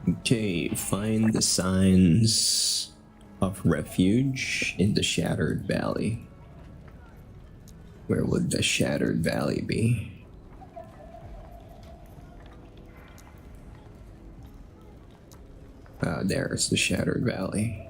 Okay, find the signs of refuge in the Shattered Valley. Where would the Shattered Valley be? There's the Shattered Valley.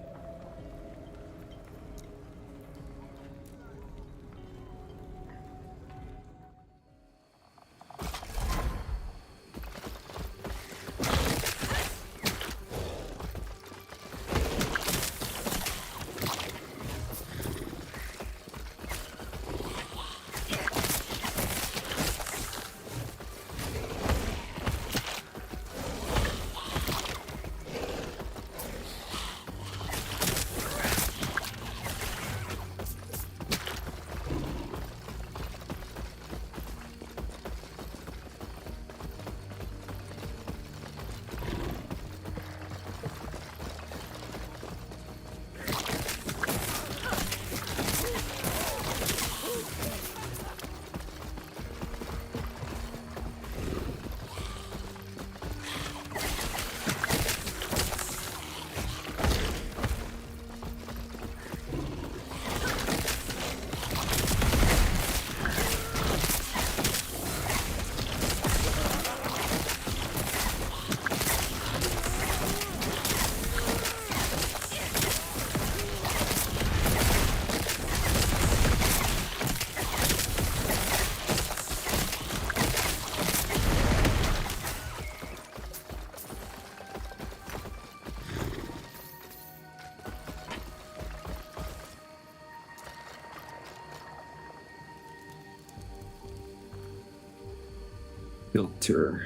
Filter.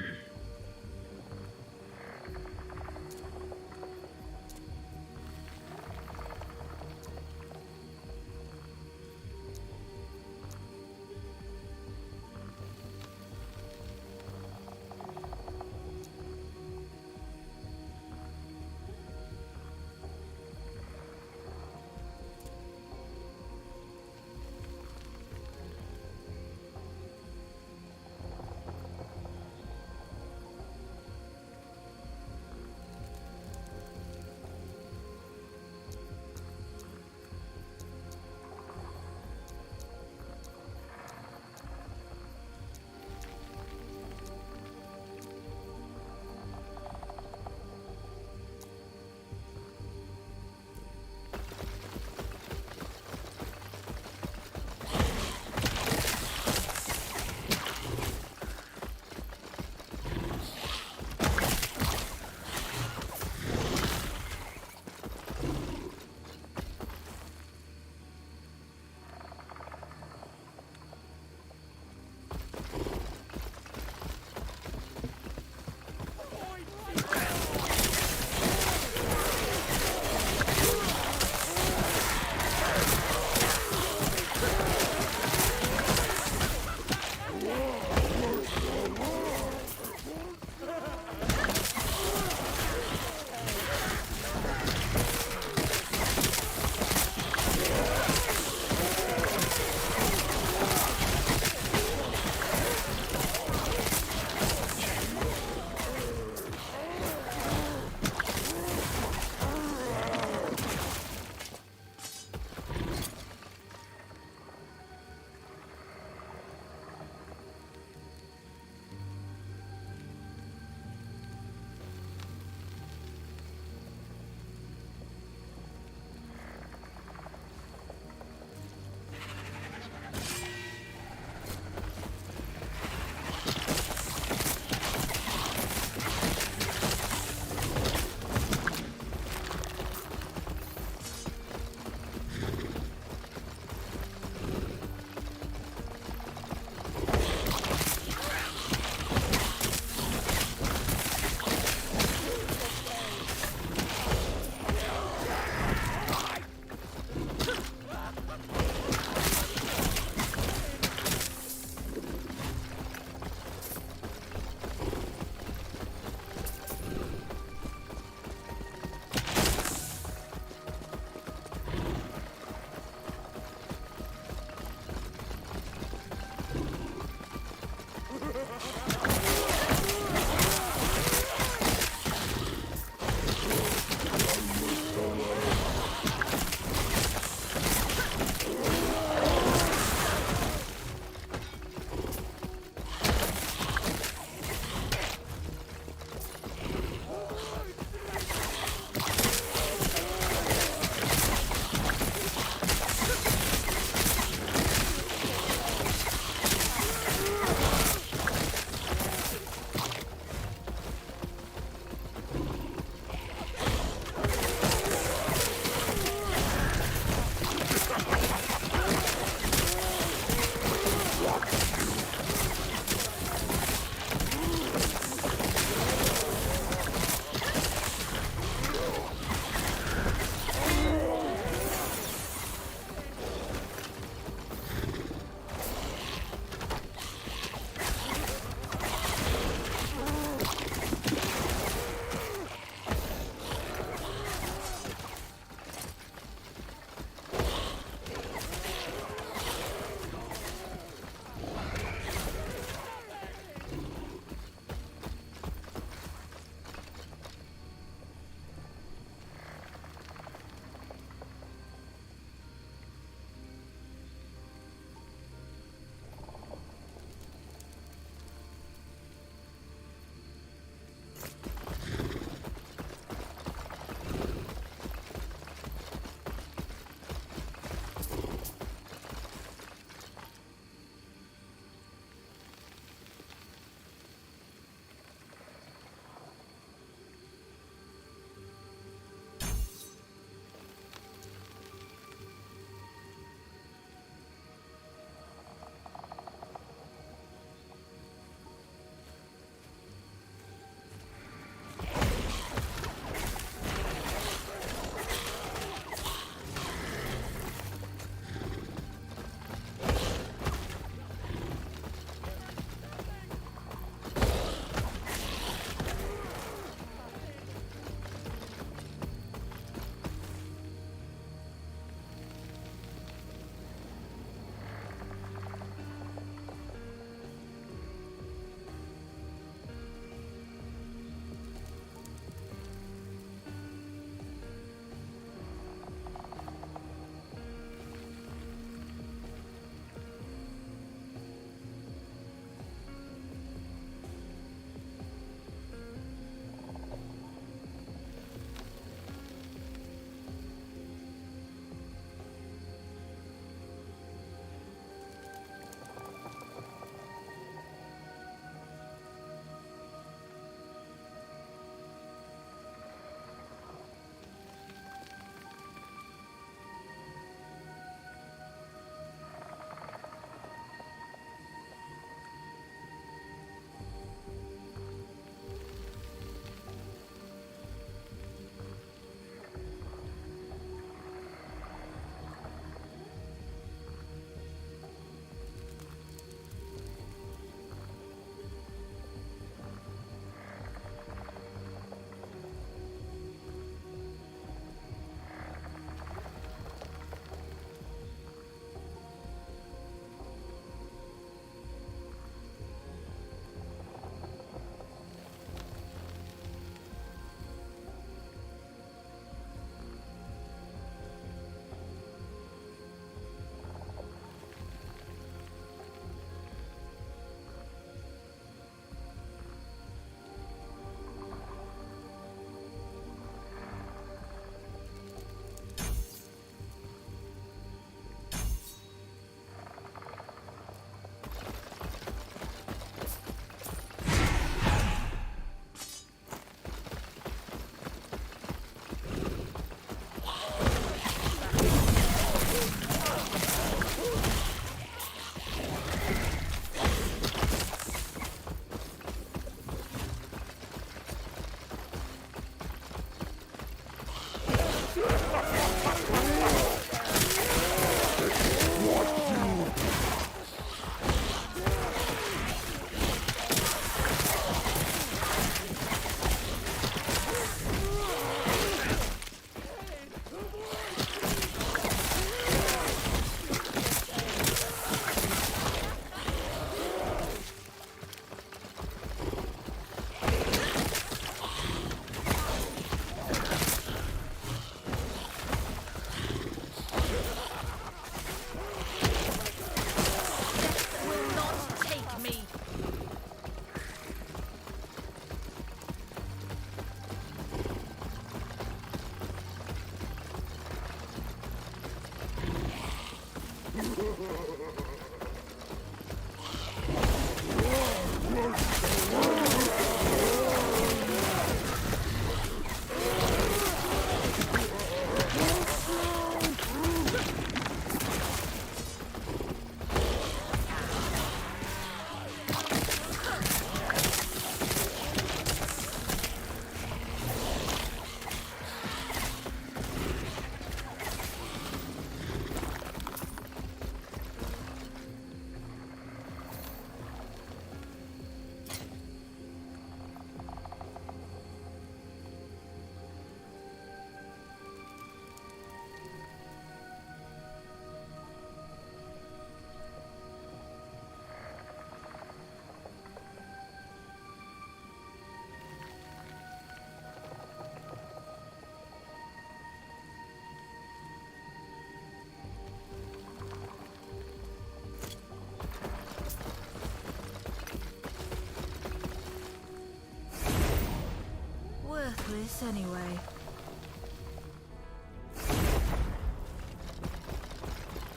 use anyway?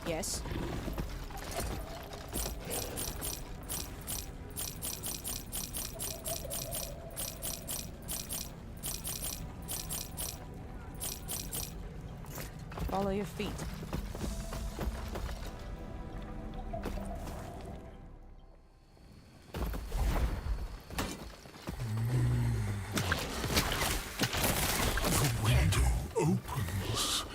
Yes? Follow your feet. The window opens.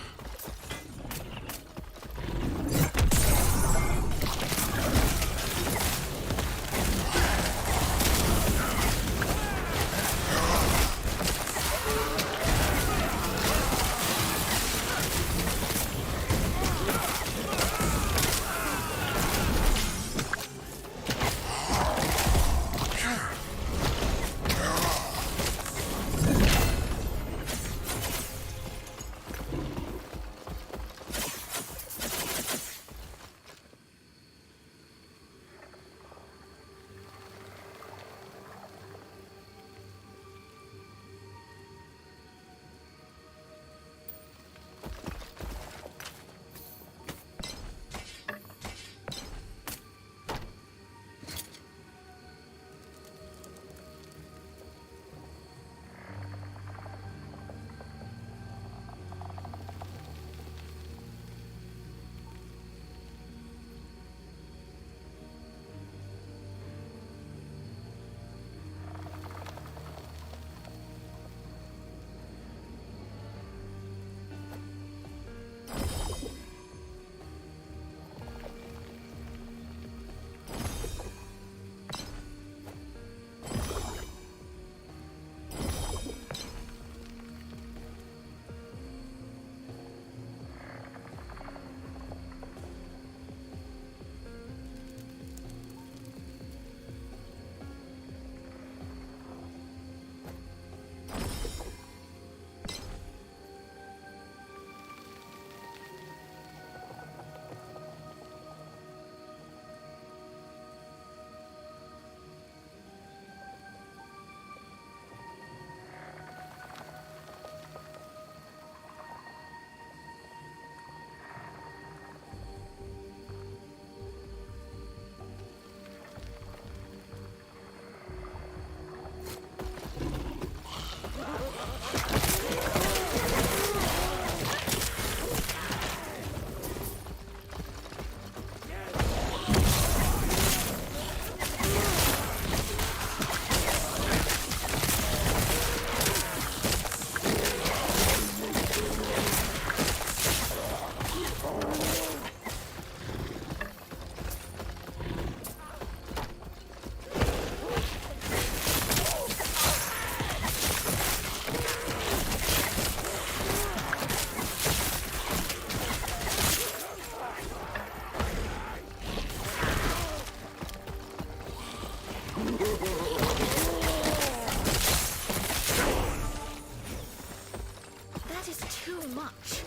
That is too much.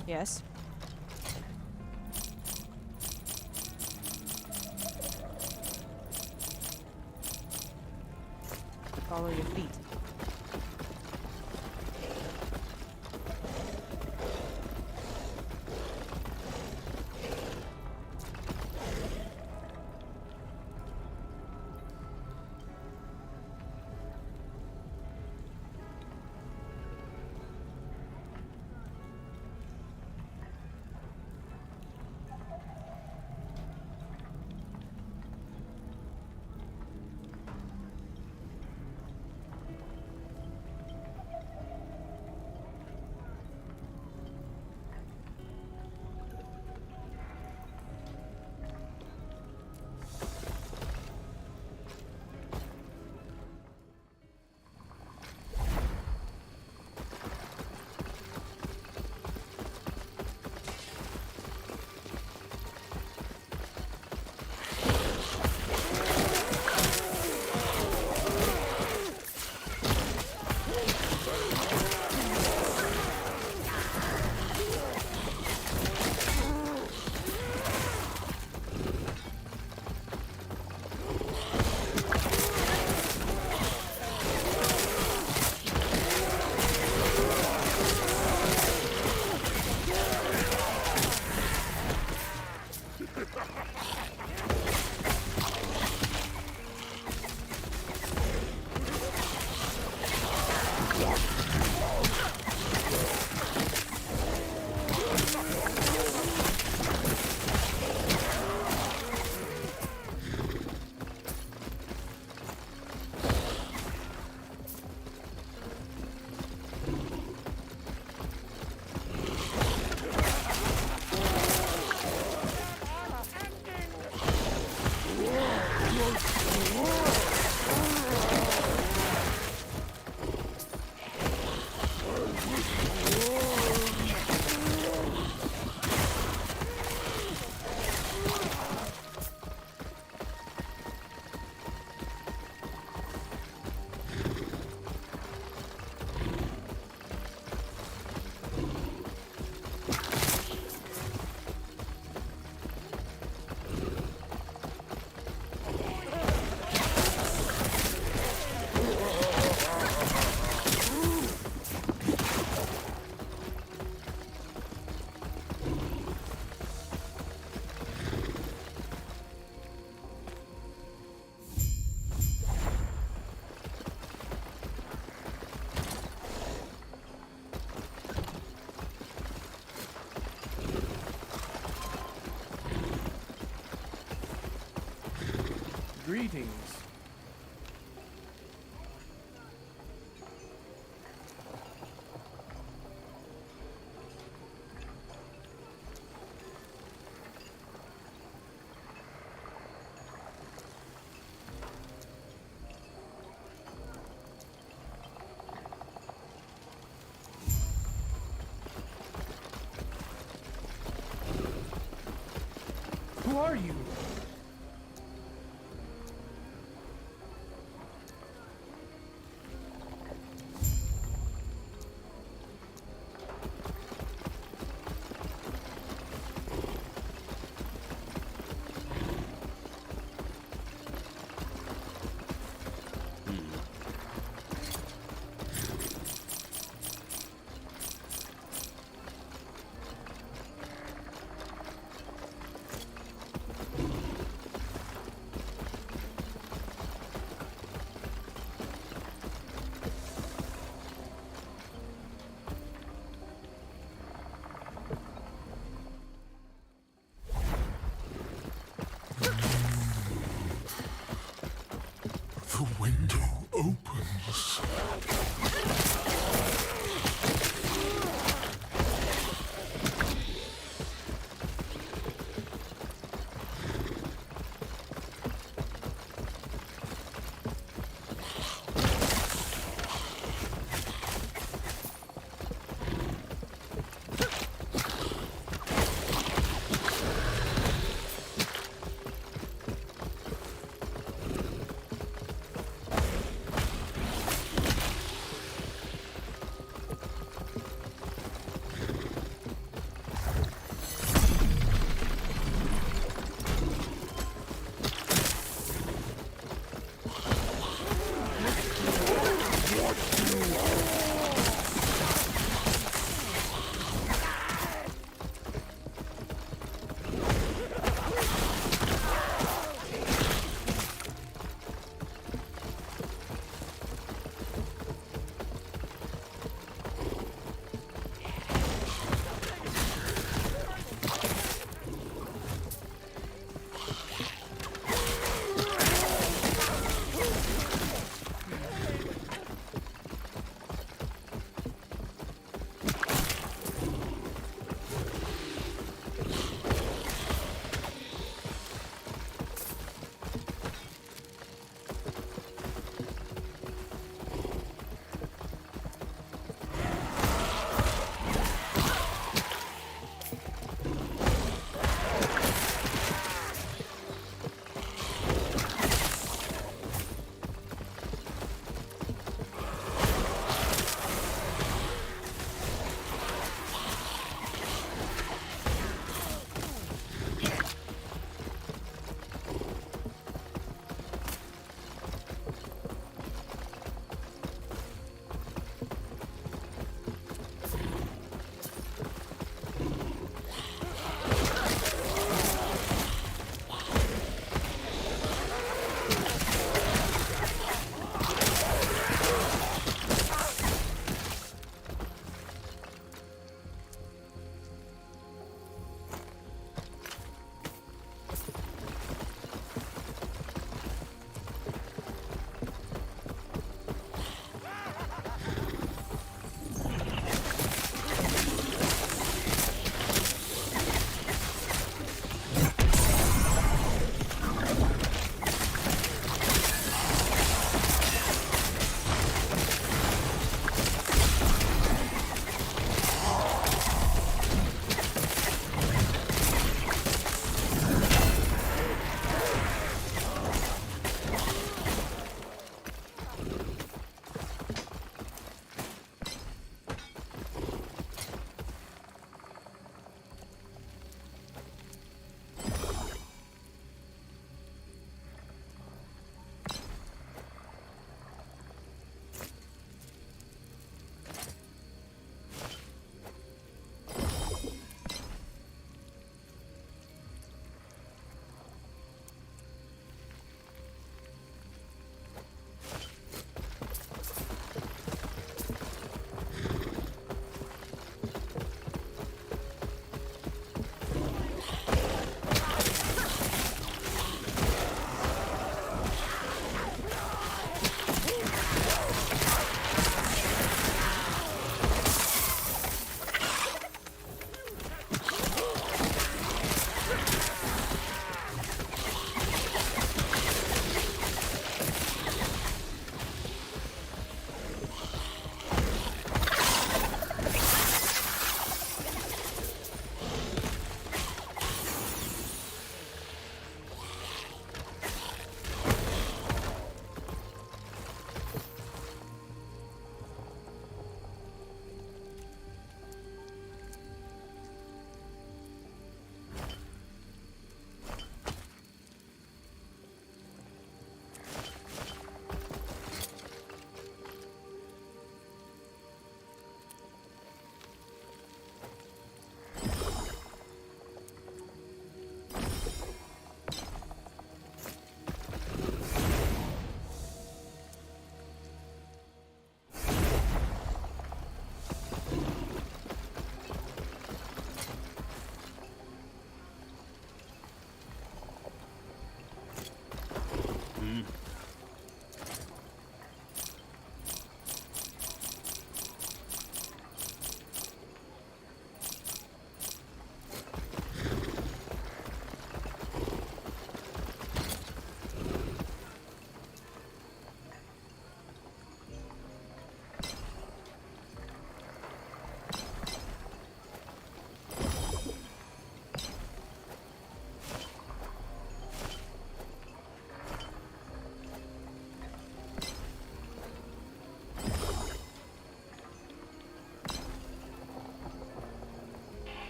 Yes? Follow your feet. Greetings. Who are you?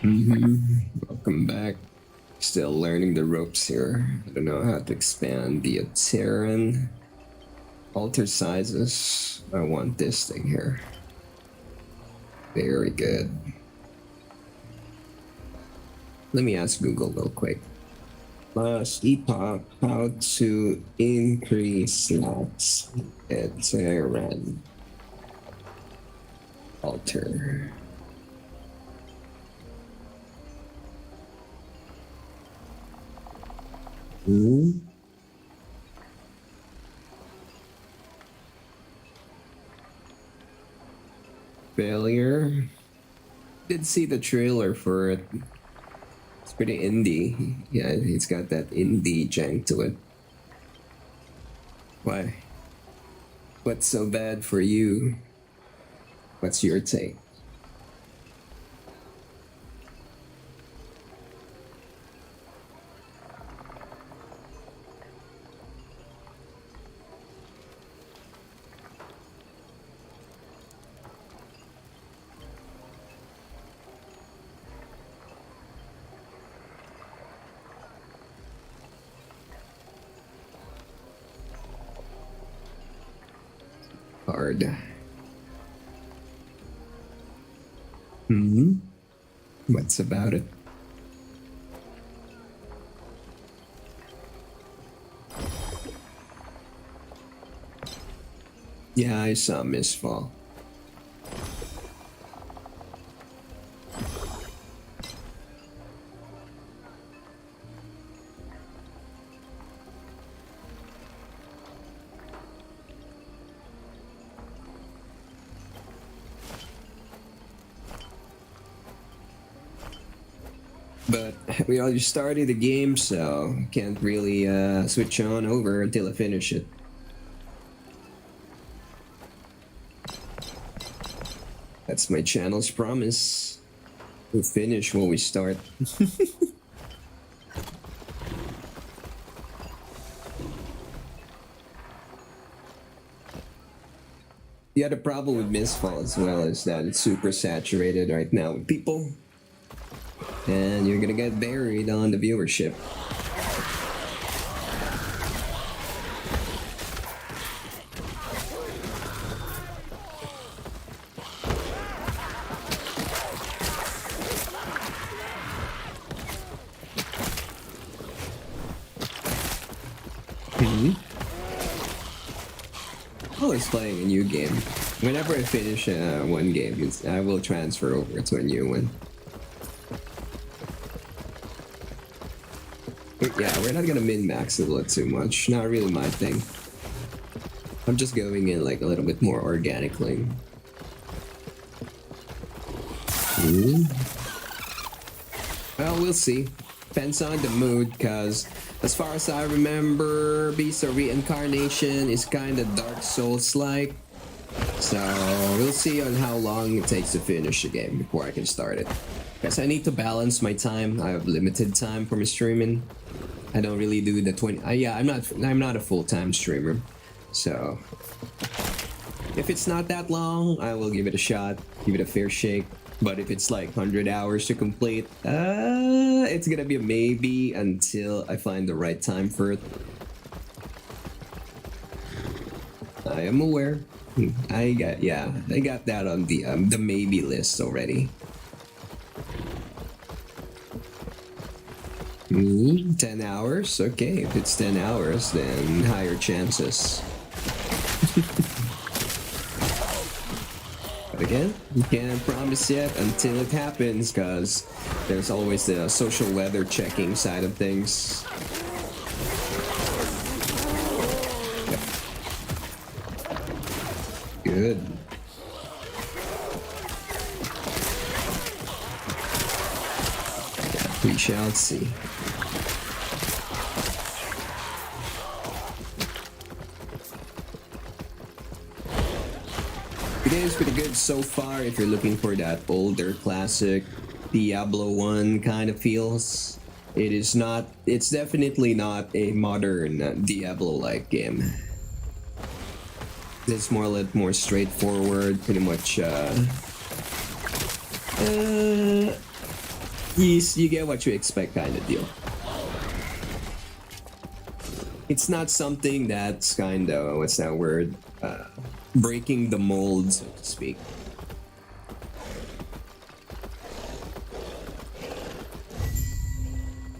Welcome back. Still learning the ropes here. I don't know how to expand the Terran. Alter sizes. I want this thing here. Very good. Let me ask Google real quick. Epoch, how to increase slots at Terran. Alter. Failure. Did see the trailer for it. It's pretty indie. Yeah, it's got that indie jank to it. Why? What's so bad for you? What's your take? Hard. What's about it? Yeah, I saw Mistfall. But we already started the game, so can't really switch on over until I finish it. That's my channel's promise. We'll finish when we start. The other problem with Mistfall as well is that it's super saturated right now with people. And you're gonna get buried on the viewership. Always playing a new game. Whenever I finish one game, I will transfer over to a new one. Yeah, we're not gonna min-max it too much. Not really my thing. I'm just going in like a little bit more organically. Well, we'll see. Depends on the mood, cause as far as I remember, Beast of Reincarnation is kind of Dark Souls-like. So we'll see on how long it takes to finish the game before I can start it. Because I need to balance my time. I have limited time for my streaming. I don't really do the 20. Yeah, I'm not a full-time streamer, so if it's not that long, I will give it a shot, give it a fair shake. But if it's like 100 hours to complete, it's gonna be a maybe until I find the right time for it. I am aware. I got that on the maybe list already. 10 hours? Okay, if it's 10 hours, then higher chances. But again, you can't promise yet until it happens, because there's always the social weather checking side of things. Good. Yeah, we shall see. The game's pretty good so far if you're looking for that older classic Diablo 1 kind of feels. It's definitely not a modern Diablo-like game. It's more a little more straightforward, pretty much you get what you expect kind of deal. It's not something that's kind of, what's that word? Breaking the mold, so to speak.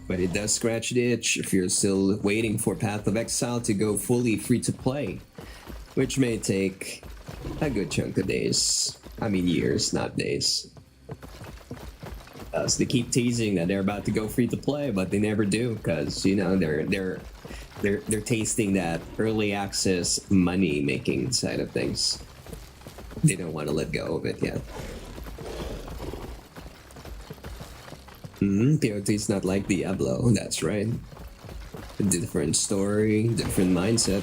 But it does scratch the itch if you're still waiting for Path of Exile to go fully free to play, which may take a good chunk of days. I mean years, not days. So they keep teasing that they're about to go free to play, but they never do because you know they're tasting that early access money making side of things. They don't want to let go of it yet. POT is not like Diablo, that's right. A different story, different mindset.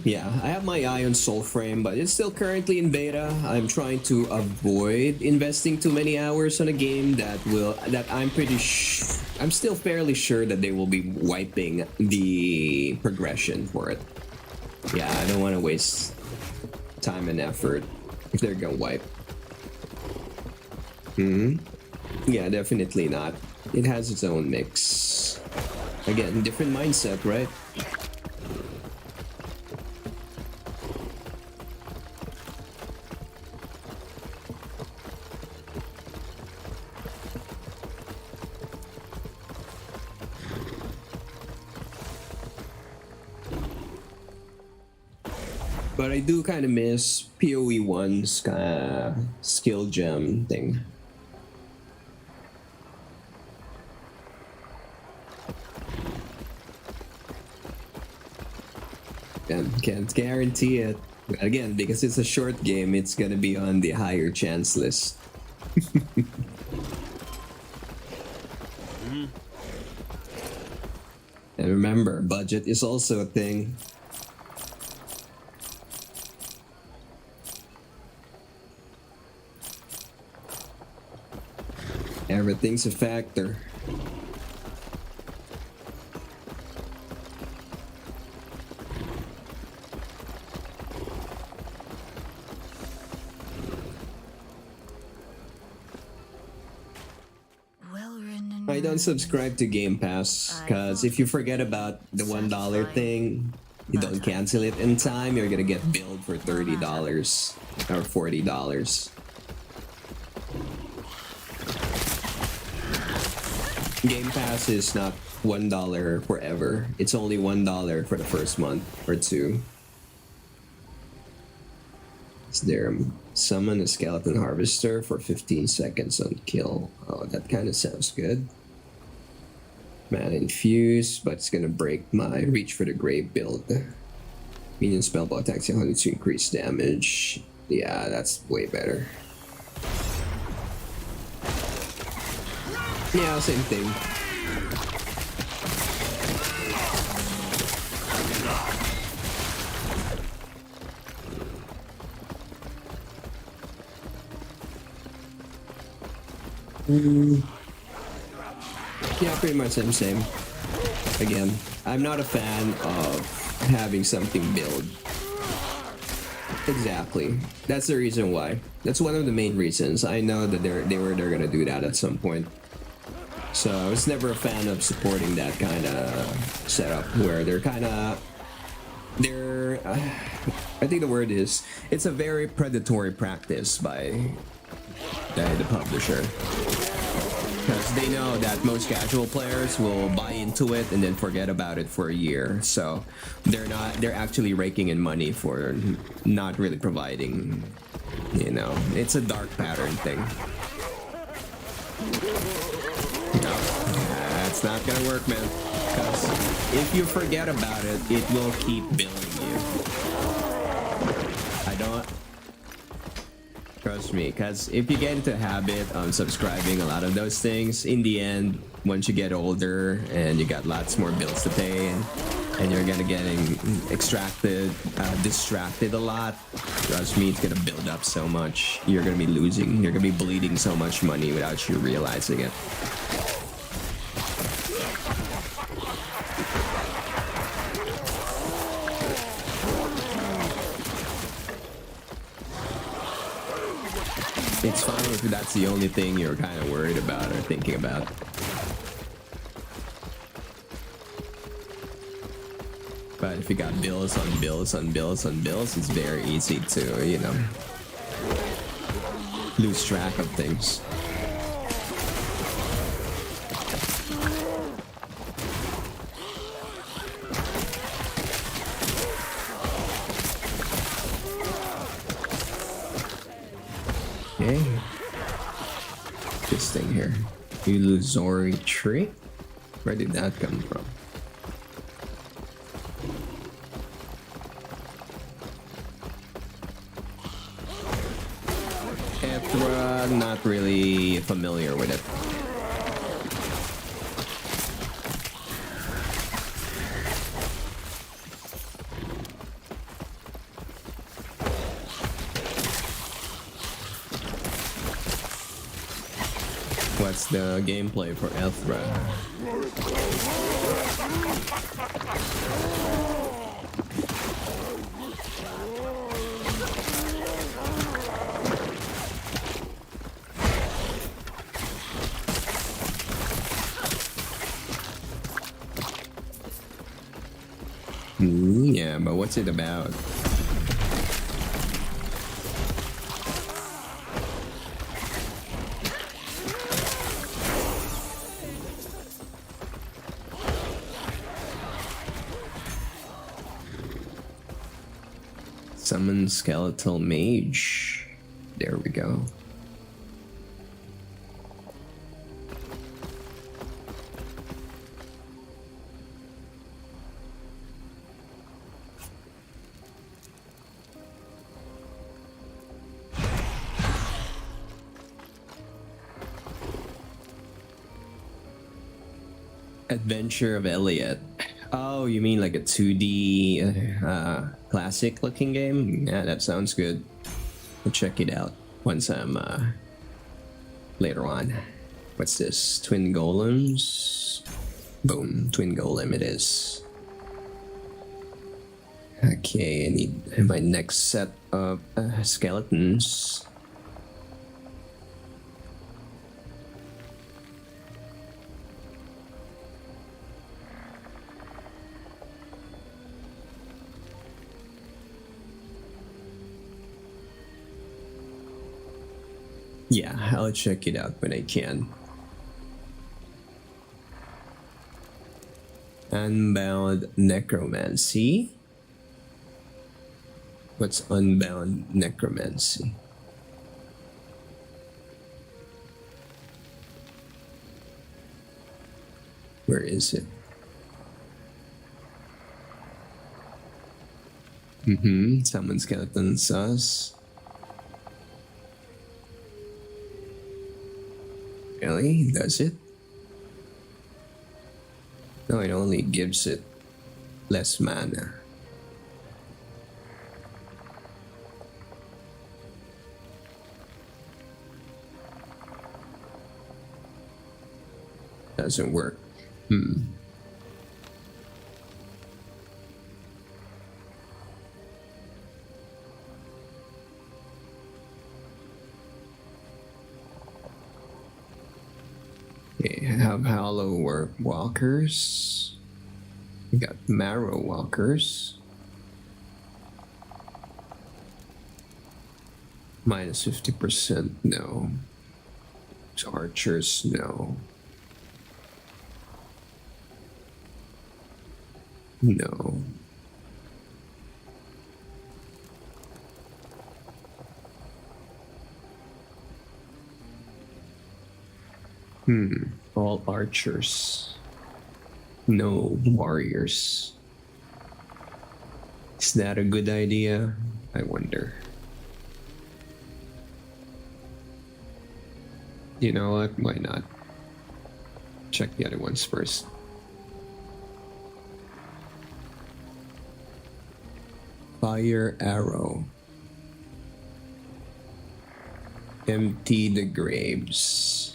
Yeah, I have my eye on Soulframe, but it's still currently in beta. I'm trying to avoid investing too many hours on a game that I'm I'm still fairly sure that they will be wiping the progression for it. Yeah, I don't want to waste time and effort if they're gonna wipe. Yeah, definitely not. It has its own mix. Again, different mindset, right? But I do kind of miss PoE 1's skill gem thing. Can't guarantee it. Again, because it's a short game, it's gonna be on the higher chance list. And remember, budget is also a thing. Everything's a factor. I don't subscribe to Game Pass because if you forget about the $1 thing, you don't cancel it in time, you're gonna get billed for $30 or $40. Game Pass is not $1 forever. It's only $1 for the first month or two. Is there summon a skeleton harvester for 15 seconds on kill? Oh, that kind of sounds good. Mana infused, but it's gonna break my reach for the grave build. Minion spellbow attacks 100 to increase damage. Yeah, that's way better. Yeah, same thing. Yeah, pretty much the same. Again, I'm not a fan of having something build. Exactly. That's the reason why. That's one of the main reasons. I know that they're gonna do that at some point. So I was never a fan of supporting that kind of setup where I think the word is, it's a very predatory practice by the publisher. Because they know that most casual players will buy into it and then forget about it for a year. So they're actually raking in money for not really providing, you know, it's a dark pattern thing. No, that's not gonna work, man. Because if you forget about it, it will keep billing you. I don't... Trust me, because if you get into a habit of subscribing a lot of those things, in the end, once you get older and you got lots more bills to pay and you're gonna getting distracted a lot, trust me, it's gonna build up so much. You're gonna be losing, you're gonna be bleeding so much money without you realizing it. It's fine if that's the only thing you're kind of worried about or thinking about. But if you got bills on bills on bills on bills, it's very easy to, you know, lose track of things. Okay. This thing here. Illusory tree? Where did that come from? Not really familiar with it. What's the gameplay for Ethra? Yeah, but what's it about? Summon skeletal mage. There we go. Adventure of Elliot. Oh, you mean like a 2D classic looking game? Yeah, that sounds good. I'll check it out once I'm later on. What's this? Twin golems? Boom, twin golem it is. Okay, I need my next set of skeletons. Yeah, I'll check it out when I can. Unbound necromancy. What's unbound necromancy? Where is it? Summon skeleton sus. Really? Does it? No, it only gives it less mana. Doesn't work. Okay, have hollow walkers. We got marrow walkers. Minus 50%, no. Archers, no. No. All archers. No warriors. Is that a good idea? I wonder. You know what? Why not? Check the other ones first. Fire arrow. Empty the graves.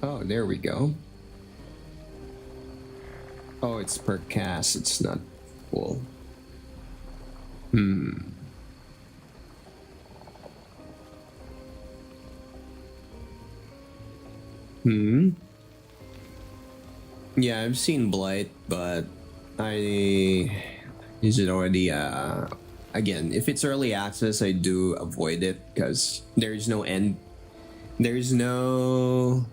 Oh, there we go. Oh, it's per cast. It's not cool. Yeah, I've seen Blight, but I is it already again, if it's early access, I do avoid it because there's no end. There's no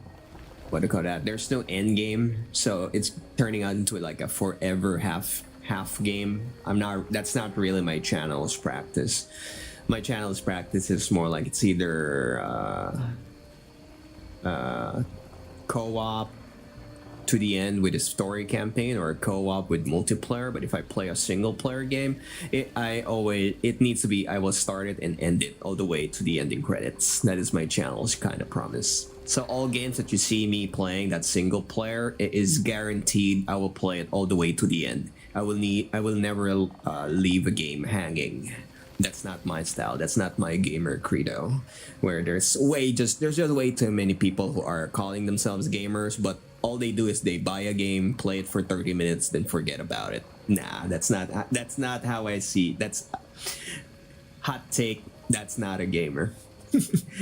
what do you call that? There's no end game, so it's turning out into like a forever half game. I'm not. That's not really my channel's practice. My channel's practice is more like it's either co-op to the end with a story campaign or a co-op with multiplayer. But if I play a single player game, it needs to be I will start it and end it all the way to the ending credits. That is my channel's kind of promise. So all games that you see me playing that single player, it is guaranteed I will play it all the way to the end. I will never leave a game hanging. That's not my style. That's not my gamer credo. Where there's just way too many people who are calling themselves gamers, but all they do is they buy a game, play it for 30 minutes, then forget about it. Nah, that's not how I see. That's hot take. That's not a gamer.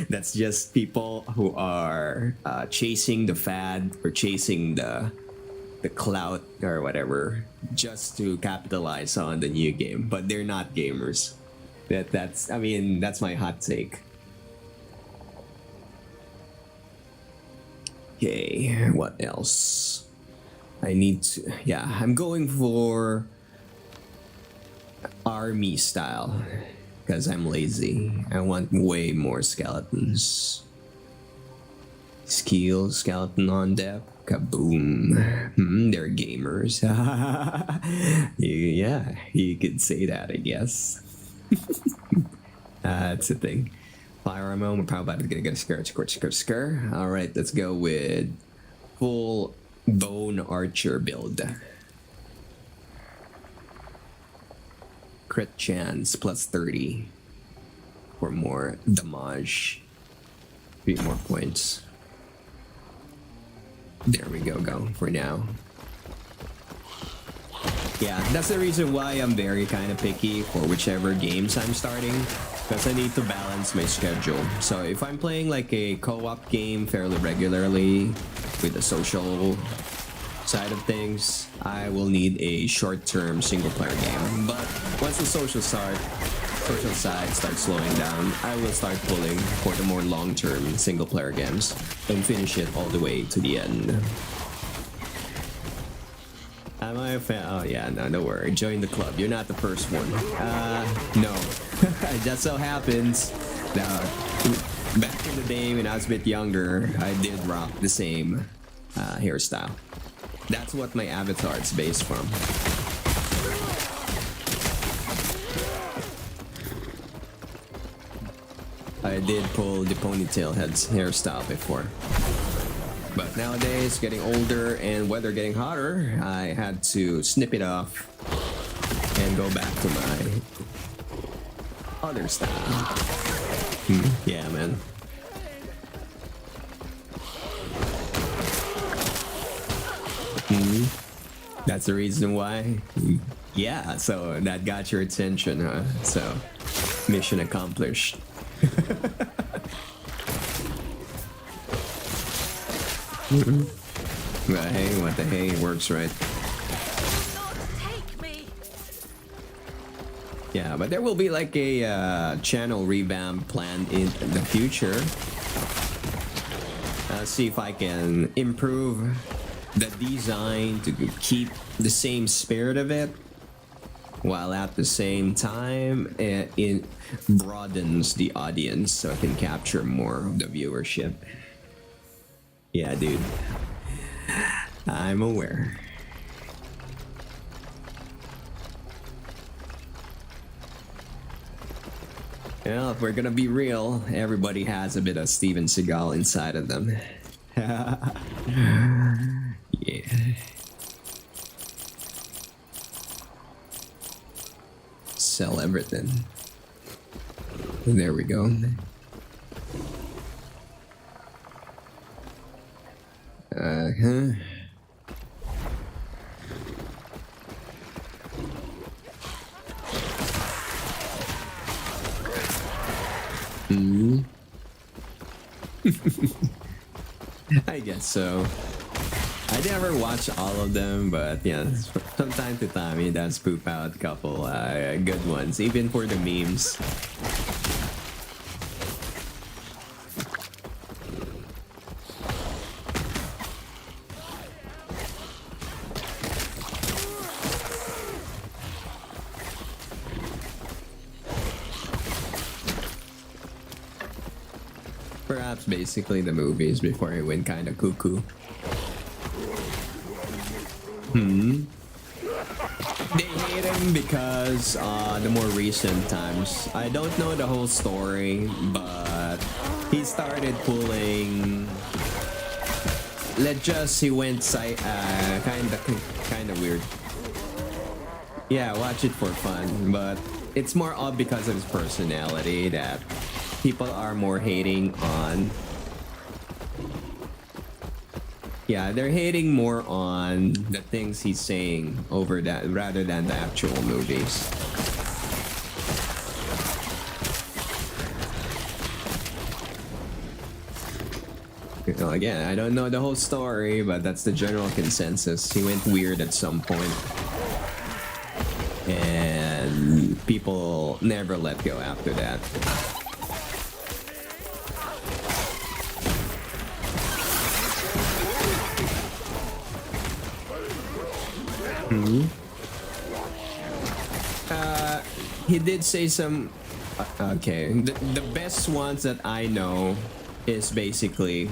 That's just people who are chasing the fad or chasing the clout or whatever just to capitalize on the new game, but they're not gamers. That's my hot take. Okay, what else? I'm going for army style because I'm lazy. I want way more skeletons. Skeleton on deck. Kaboom. They're gamers. Yeah, you could say that, I guess. That's the thing. Fire ammo, we're probably about to get a scare. Alright, let's go with full bone archer build. Crit chance plus 30 for more damage. 3 more points. There we go for now. Yeah, that's the reason why I'm very kind of picky for whichever games I'm starting, because I need to balance my schedule. So if I'm playing like a co-op game fairly regularly with the social side of things, I will need a short-term single-player game. But once the social side starts slowing down, I will start pulling for the more long-term single-player games and finish it all the way to the end. Am I a fan? Oh yeah, no, don't worry. Join the club. You're not the first one. No. It just so happens that back in the day when I was a bit younger, I did rock the same hairstyle. That's what my avatar is based from. I did pull the ponytail hairstyle before. But nowadays, getting older and weather getting hotter, I had to snip it off and go back to my other style. Yeah, man. That's the reason why. Yeah, so that got your attention, huh? So, mission accomplished. But hey, what the hey, it works, right? Take me. Yeah, but there will be like a channel revamp planned in the future. See if I can improve the design to keep the same spirit of it, while at the same time it broadens the audience so I can capture more of the viewership. Yeah, dude. I'm aware. Well, if we're gonna be real, everybody has a bit of Steven Seagal inside of them. Yeah. Sell everything. There we go. I guess so. I never watch all of them, but yeah, from time to time he does poop out a couple good ones, even for the memes. Perhaps basically the movies before he went kind of cuckoo. They hate him because the more recent times. I don't know the whole story, but he started pulling. He went kind of weird. Yeah, watch it for fun, but it's more odd because of his personality that people are more hating on. Yeah, they're hating more on the things he's saying over that rather than the actual movies. You know, again, I don't know the whole story, but that's the general consensus. He went weird at some point, and people never let go after that. He did say some. Okay, the best ones that I know is basically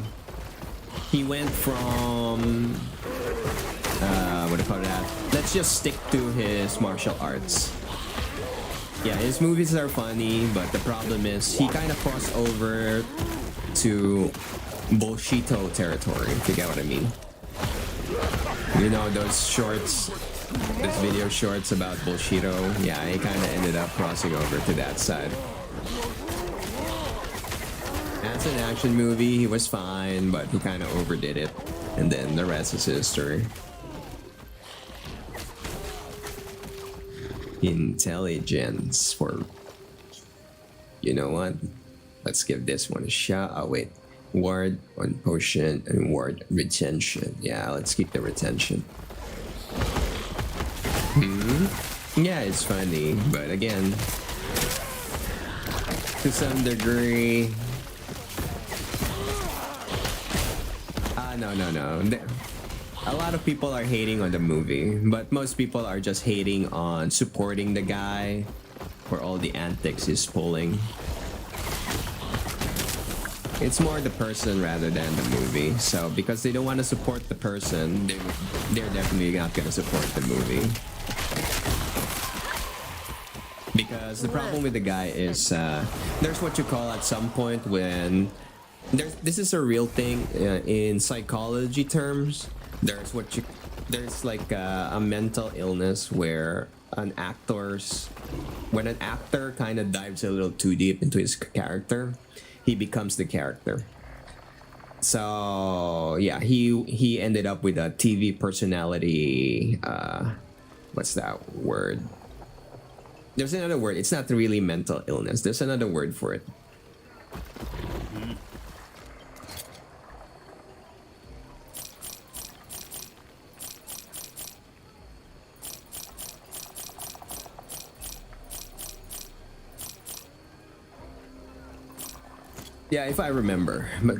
he went from what do you call that? Let's just stick to his martial arts. Yeah, his movies are funny, but the problem is he kind of crossed over to bullshito territory, if you get what I mean. You know those shorts, those video shorts about bullshito? Yeah, he kind of ended up crossing over to that side. As an action movie, he was fine, but he kind of overdid it. And then the rest is history. Intelligence for... You know what? Let's give this one a shot. Oh, wait. Ward on potion and ward retention. Yeah, let's keep the retention. Yeah, it's funny, but again, to some degree, no. A lot of people are hating on the movie, but most people are just hating on supporting the guy for all the antics he's pulling. It's more the person rather than the movie. So because they don't want to support the person, they're definitely not going to support the movie. Because the problem with the guy is there's what you call at some point when this is a real thing in psychology terms. There's like a mental illness where when an actor kind of dives a little too deep into his character, he becomes the character. So yeah, he ended up with a TV personality. What's that word? There's another word. It's not really mental illness. There's another word for it. Yeah, if I remember, but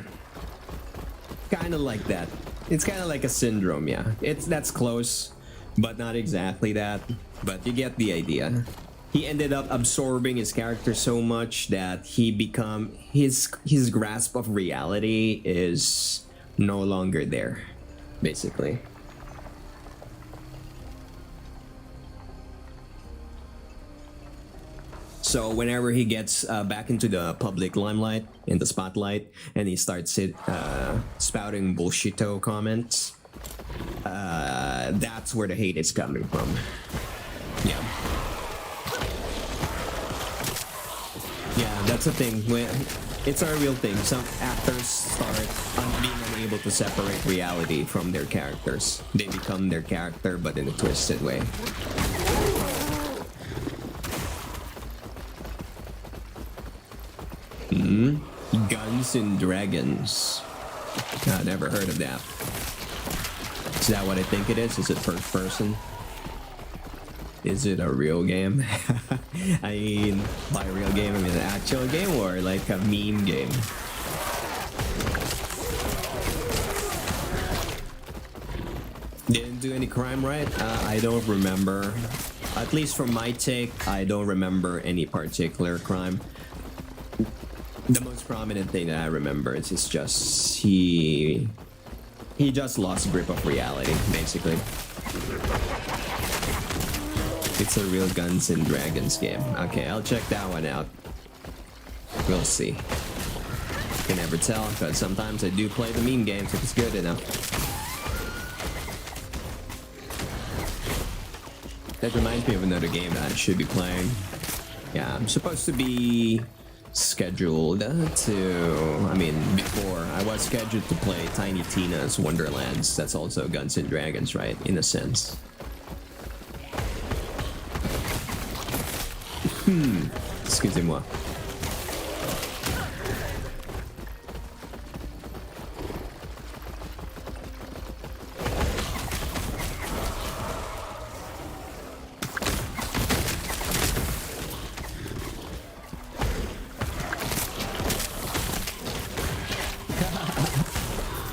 kind of like that. It's kind of like a syndrome, yeah. That's close, but not exactly that. But you get the idea. He ended up absorbing his character so much that his grasp of reality is no longer there, basically. So whenever he gets back into the public limelight, in the spotlight, and he starts spouting bullshito comments, that's where the hate is coming from. Yeah. Yeah, that's a thing. It's a real thing. Some actors start being unable to separate reality from their characters. They become their character, but in a twisted way. Guns and Dragons. I never heard of that. Is that what I think it is? Is it first person? Is it a real game? I mean, by a real game, I mean an actual game or like a meme game? Didn't do any crime, right? I don't remember. At least from my take, I don't remember any particular crime. The most prominent thing that I remember is just he just lost grip of reality, basically. It's a real Guns and Dragons game. Okay, I'll check that one out. We'll see. Can never tell, because sometimes I do play the meme games if it's good enough. That reminds me of another game that I should be playing. Yeah, I'm supposed to be scheduled to... I mean, before, I was scheduled to play Tiny Tina's Wonderlands. That's also Guns and Dragons, right? In a sense. Excusez-moi.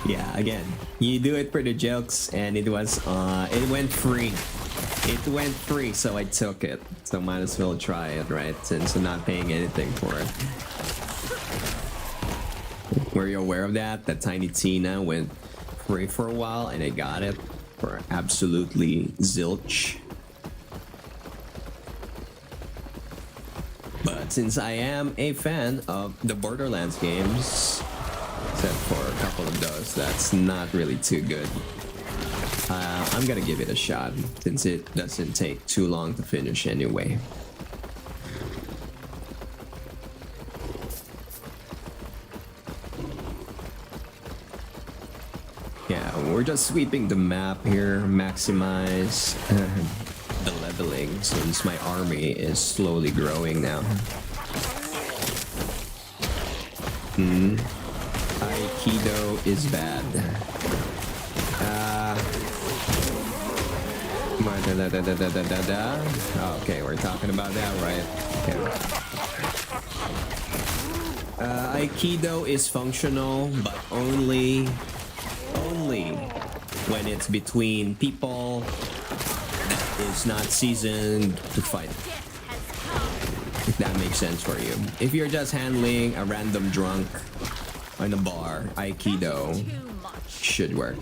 Yeah, again, you do it for the jokes, and it was it went free. It went free, so I took it. So might as well try it, right? Since I'm not paying anything for it. Were you aware of that? That Tiny Tina went free for a while, and I got it for absolutely zilch. But since I am a fan of the Borderlands games, except for a couple of those, that's not really too good. I'm gonna give it a shot, since it doesn't take too long to finish anyway. Yeah, we're just sweeping the map here, maximize the leveling, since my army is slowly growing now. Aikido is bad. Okay, we're talking about that, right? Okay. Aikido is functional, but only when it's between people that is not seasoned to fight. If that makes sense for you. If you're just handling a random drunk on a bar, Aikido should work.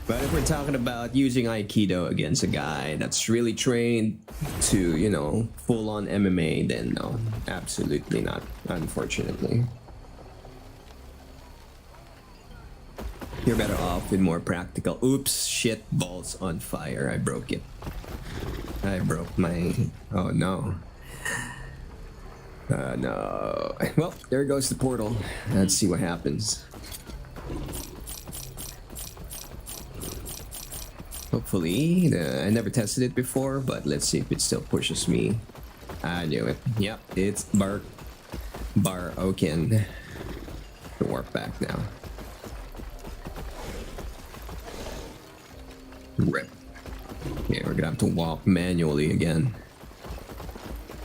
But if we're talking about using Aikido against a guy that's really trained to, you know, full-on MMA, then no, absolutely not, unfortunately. You're better off with more practical. Oops, shit, balls on fire. I broke it. I broke my... Oh no. No. Well, there goes the portal. Let's see what happens. Hopefully, I never tested it before, but let's see if it still pushes me. I knew it. Yep, it's Oaken. Warp back now. Rip. Yeah, we're gonna have to walk manually again.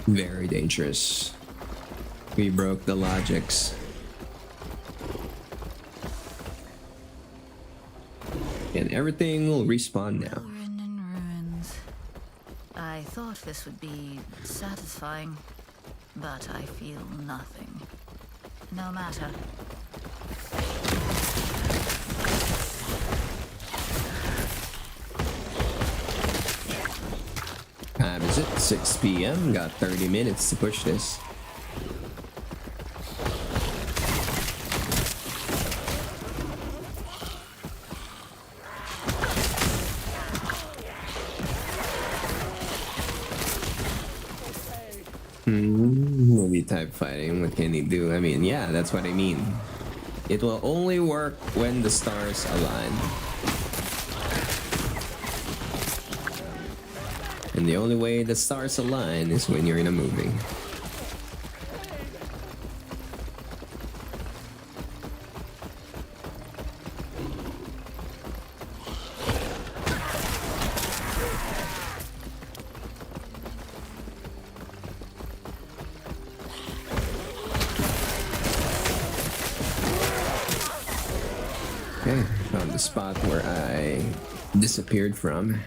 Very dangerous. We broke the logics. And everything will respawn now. Ruin in ruins. I thought this would be satisfying, but I feel nothing. No matter. Time is it? 6 p.m. Got 30 minutes to push this. Movie type fighting, what can he do? I mean, yeah, that's what I mean. It will only work when the stars align. And the only way the stars align is when you're in a movie. spot where I disappeared from.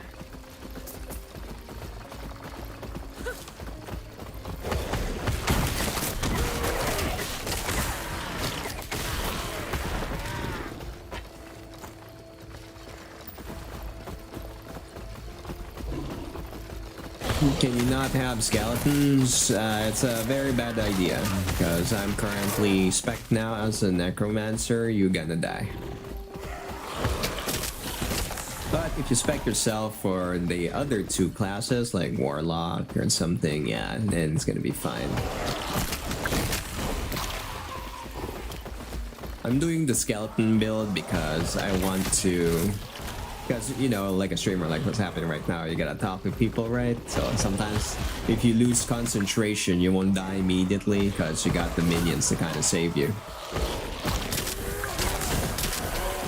Can you not have skeletons? It's a very bad idea, because I'm currently spec now as a necromancer. You're gonna die. But if you spec yourself for the other two classes, like warlock or something, yeah, then it's gonna be fine. I'm doing the skeleton build because I want to... Because, you know, like a streamer, like what's happening right now, you gotta talk with people, right? So sometimes if you lose concentration, you won't die immediately because you got the minions to kind of save you.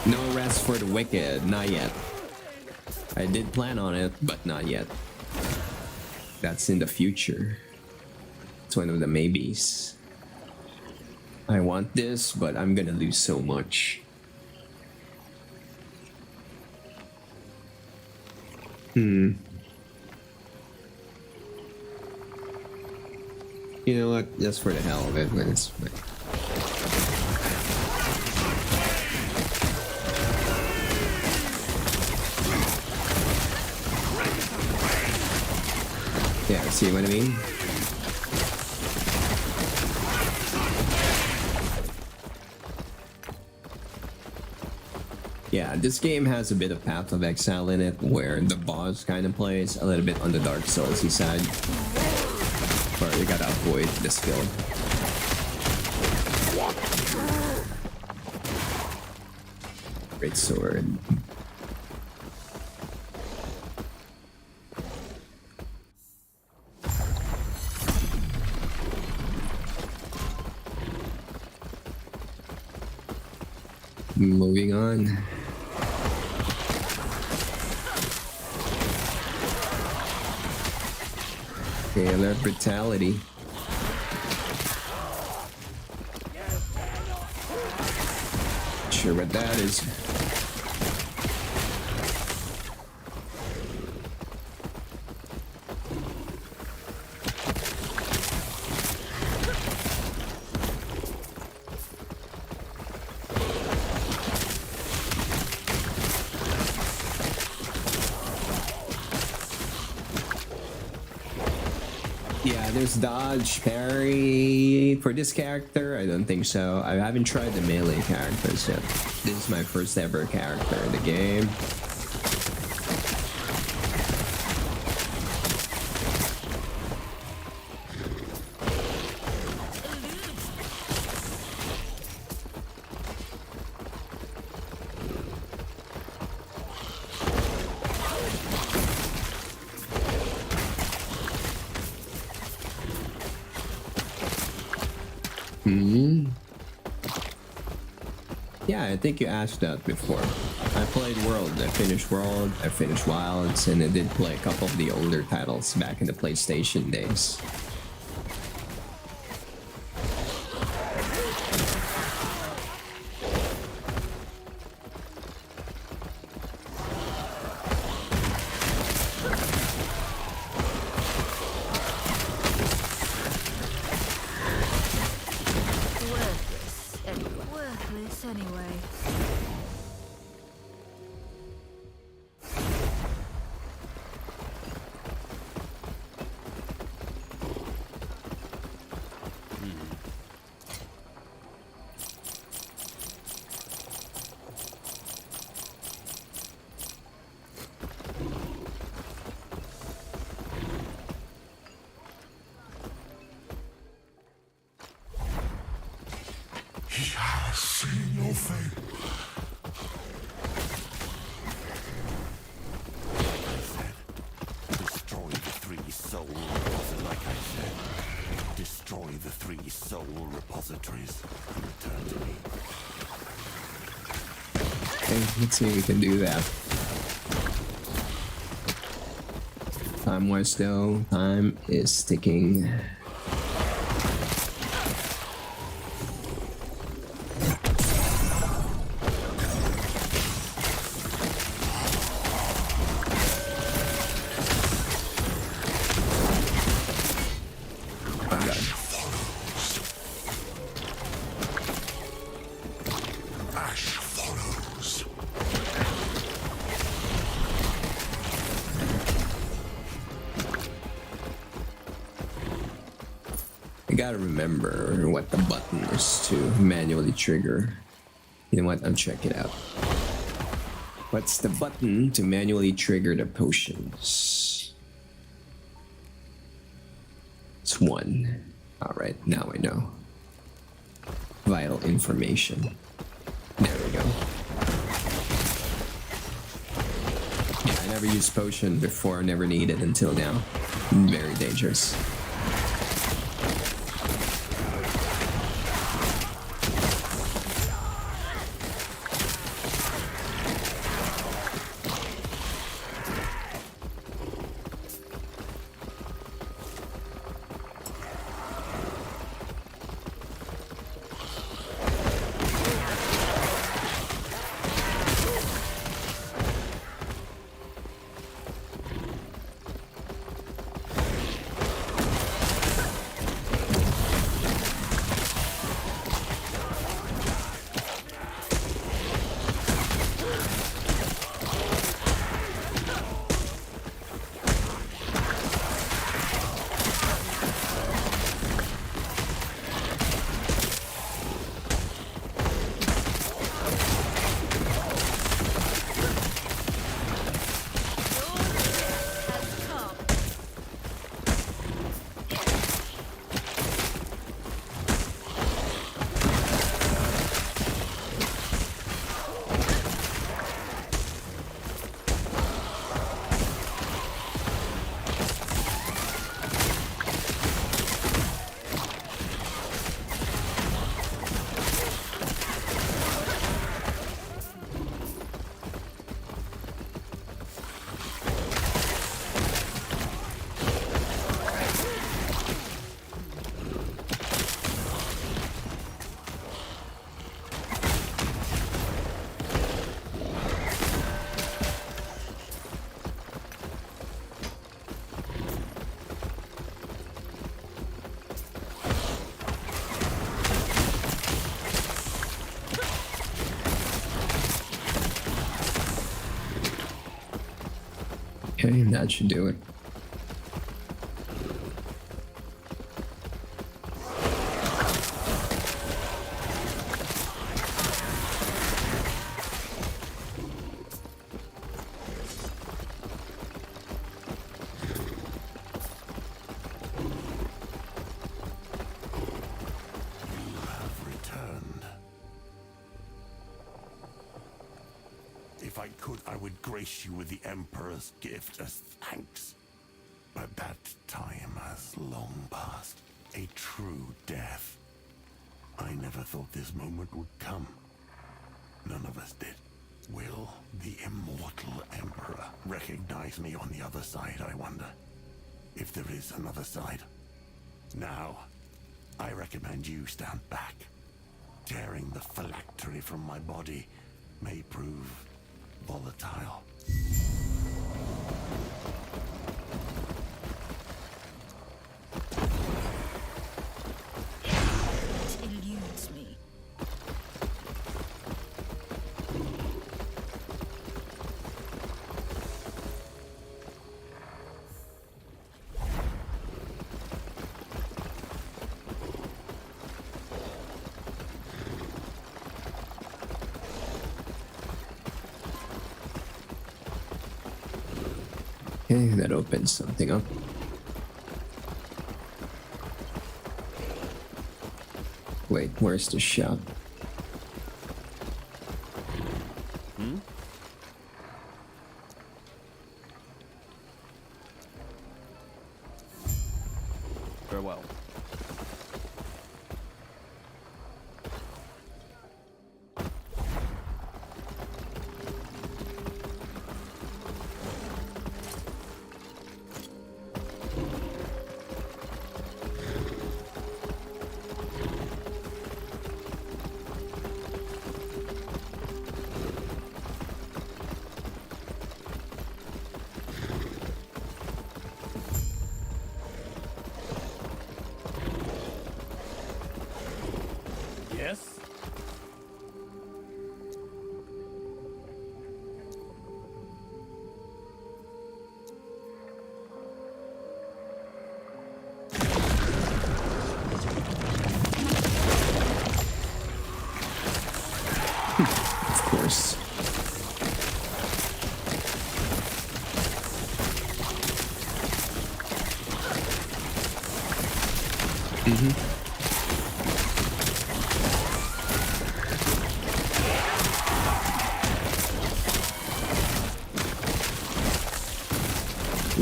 No rest for the wicked, not yet. I did plan on it, but not yet. That's in the future. It's one of the maybes. I want this, but I'm gonna lose so much. You know what? Just for the hell of it, when it's like... Yeah, see what I mean? Yeah, this game has a bit of Path of Exile in it, where the boss kind of plays a little bit on the Dark Souls-y side. Or you gotta avoid this build. Great sword. Moving on. Scalar brutality. Sure what that is. There's dodge, parry. For this character, I don't think so. I haven't tried the melee characters yet. This is my first ever character in the game. Yeah, I think you asked that before. I played World, I finished World, I finished Wilds, and I did play a couple of the older titles back in the PlayStation days. Let's see if we can do that. Time-wise though, time is ticking. gotta remember what the button is to manually trigger. You know what? I'll check it out. What's the button to manually trigger the potions? It's 1. Alright, now I know. Vital information. There we go. Yeah, I never used potion before, never needed until now. Very dangerous. Okay, that should do it. If I could, I would grace you with the Emperor's gift as thanks. But that time has long passed. A true death. I never thought this moment would come. None of us did. Will the immortal Emperor recognize me on the other side, I wonder? If there is another side. Now, I recommend you stand back. Tearing the phylactery from my body may prove volatile. It eludes me. Okay, that opens something up. Wait, where's the shop? Farewell.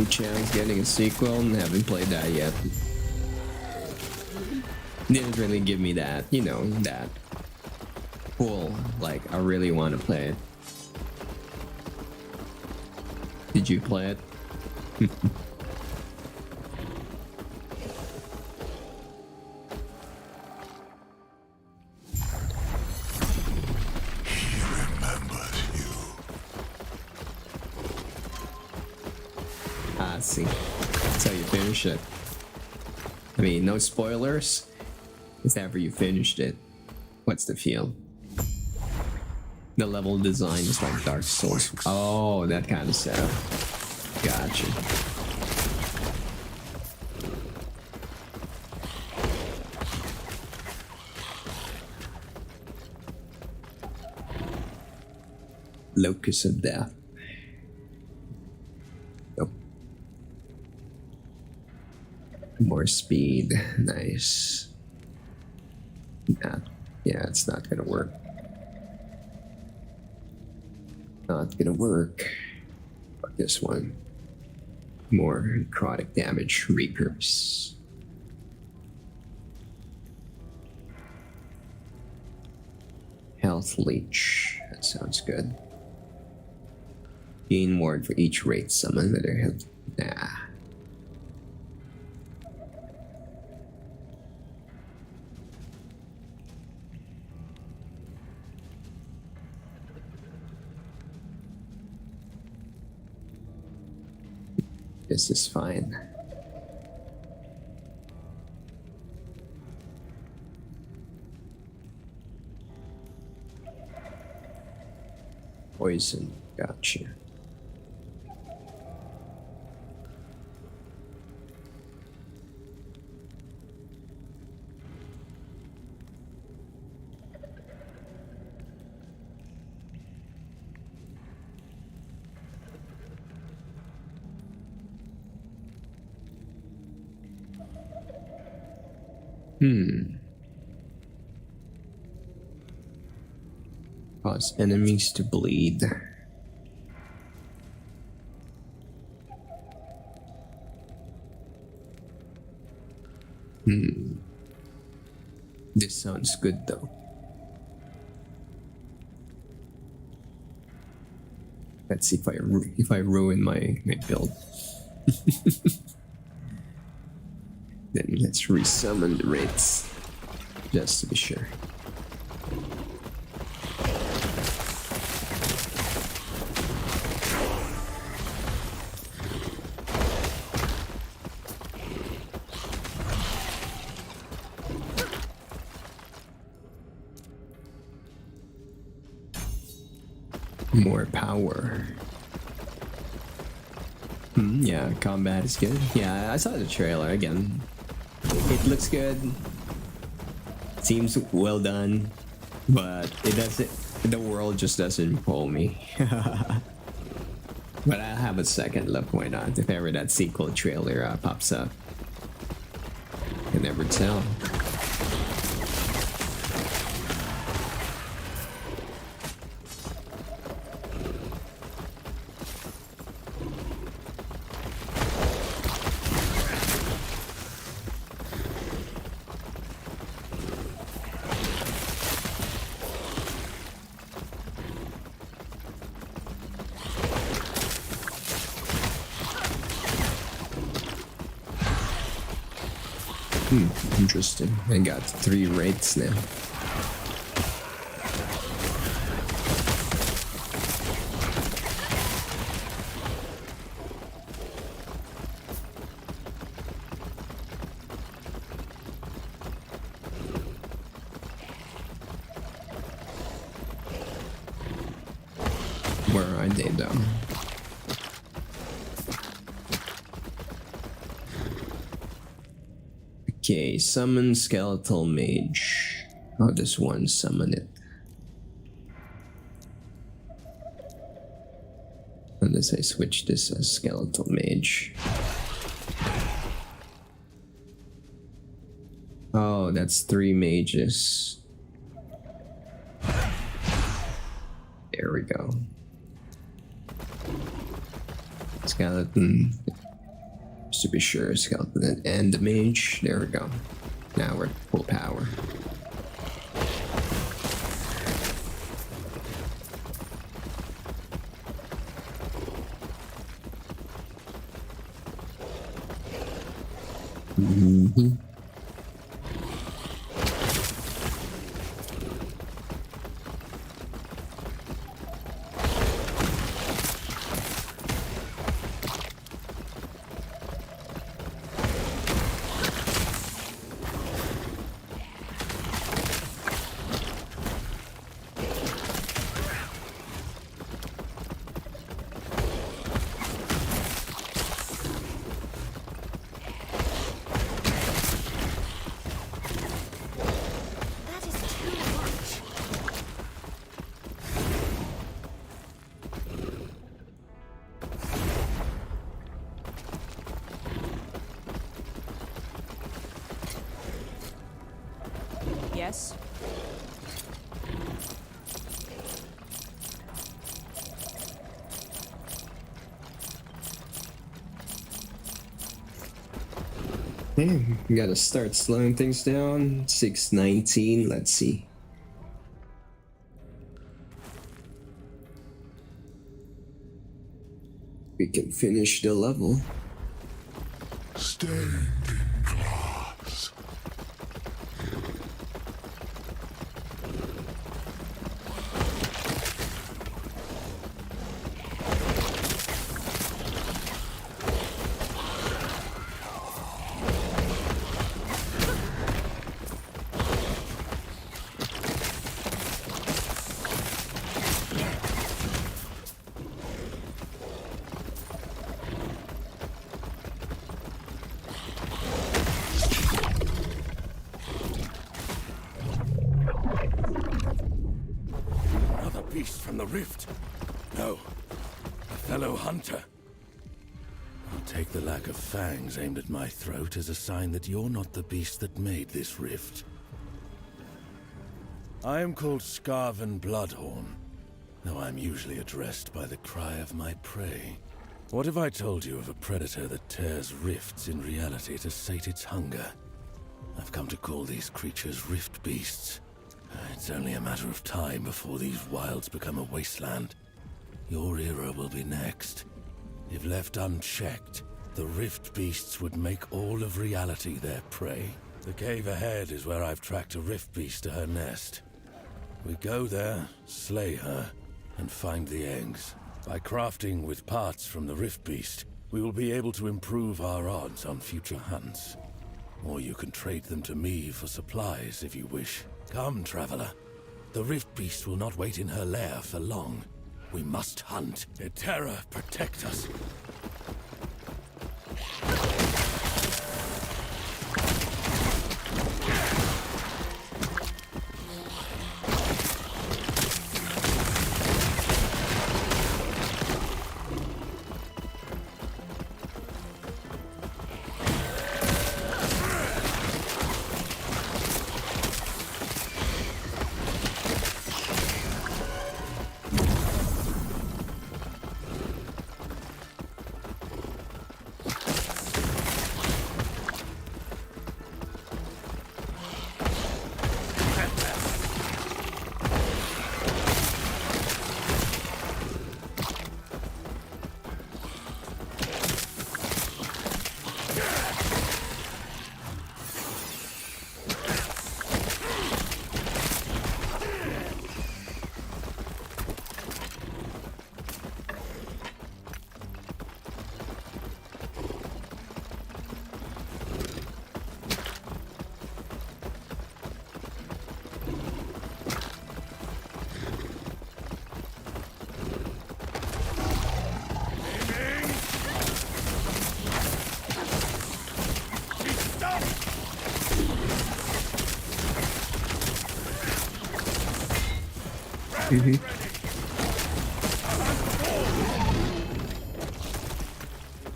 Chang's getting a sequel and haven't played that yet. Didn't really give me that, you know, that pull. Like, I really want to play it. Did you play it? Ah, see. That's how you finish it. I mean, no spoilers. If ever you finished it, what's the feel? The level design is like Dark Souls. Oh, that kind of setup. Gotcha. Locus of Death. Nope. More speed. Nice. Nah. Yeah, it's not gonna work. Not gonna work. But this one. More necrotic damage. Recurse. Health leech. That sounds good. Gain ward for each rate summon with their health. Nah. This is fine. Poison. Gotcha. Cause enemies to bleed. This sounds good though. Let's see if I ruin my build. Then let's resummon the rates, just to be sure. More power. Yeah, combat is good. Yeah, I saw the trailer again. It looks good. Seems well done, but it doesn't. The world just doesn't pull me. But I'll have a second look. Why not? If ever that sequel trailer pops up, can never tell. Interesting. I got 3 rates now. Where are they though? Okay, summon skeletal mage. How does one summon it? Unless I switch this as skeletal mage. Oh, that's 3 mages. There we go. Skeleton. Just to be sure, skeleton and the mage. There we go. Now we're full power. Mm-hmm. That is too much. Yes. Damn, we gotta start slowing things down. 619, let's see. We can finish the level. Stained in glass. Another beast from the rift. No, a fellow hunter. I'll take the lack of fangs aimed at my throat as a sign that you're not the beast that made this rift. I am called Scarven Bloodhorn, though I'm usually addressed by the cry of my prey. What if I told you of a predator that tears rifts in reality to sate its hunger? I've come to call these creatures rift beasts. It's only a matter of time before these wilds become a wasteland. Your era will be next. If left unchecked, the rift beasts would make all of reality their prey. The cave ahead is where I've tracked a rift beast to her nest. We go there, slay her, and find the eggs. By crafting with parts from the rift beast, we will be able to improve our odds on future hunts. Or you can trade them to me for supplies if you wish. Come, traveler. The rift beast will not wait in her lair for long. We must hunt. Terra, protect us.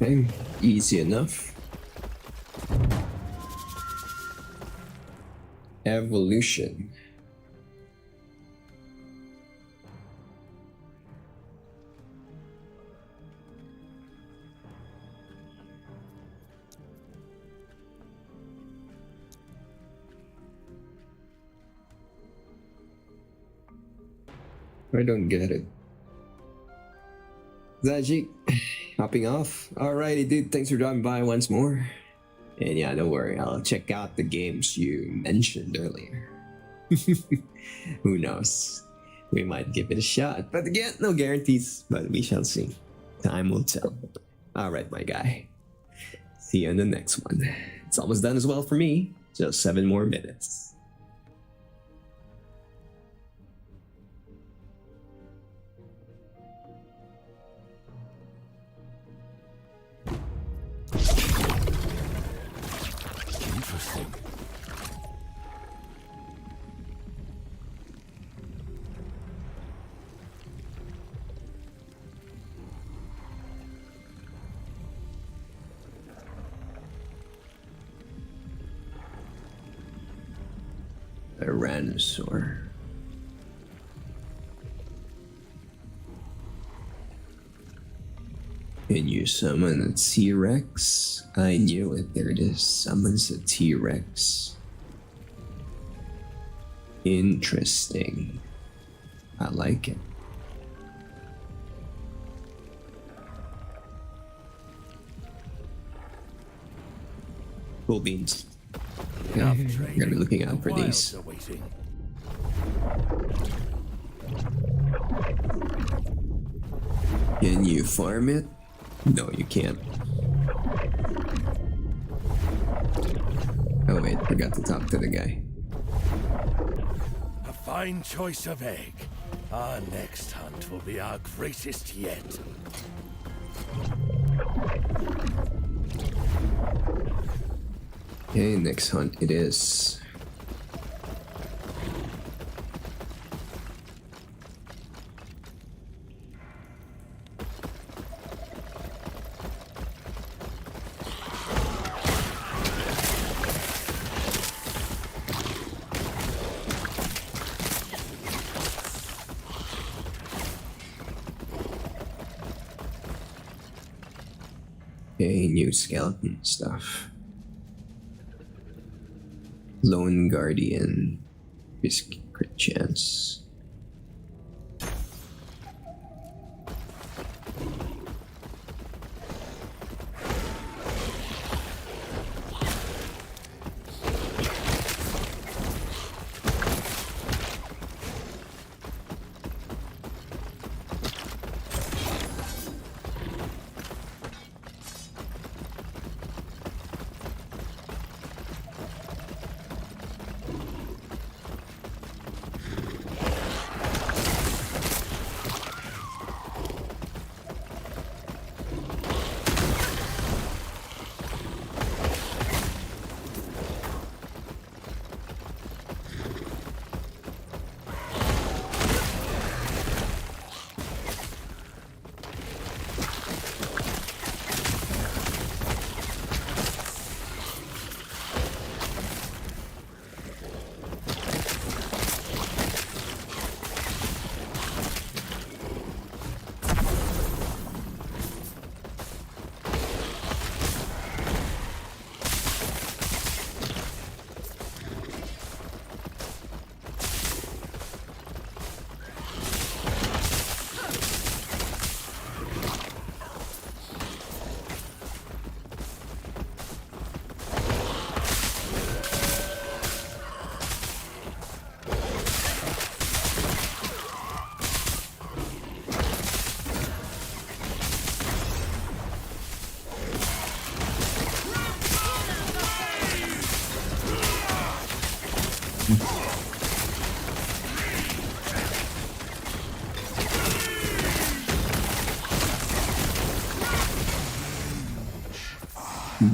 Okay, easy enough. Evolution. I don't get it. Zaji, hopping off. Alrighty, dude. Thanks for dropping by once more. And yeah, don't worry. I'll check out the games you mentioned earlier. Who knows? We might give it a shot. But again, no guarantees. But we shall see. Time will tell. Alright, my guy. See you in the next one. It's almost done as well for me. Just 7 more minutes. Interesting. Tyrannosaur. Can you summon a T-Rex? I knew it. There it is. Summons a T-Rex. Interesting. I like it. Cool beans. Yeah, we're gonna be looking out for these. Can you farm it? No, you can't. Oh wait, forgot to talk to the guy. A fine choice of egg. Our next hunt will be our greatest yet. Okay, next hunt it is. Okay, new skeleton stuff. Lone Guardian. Risk crit chance.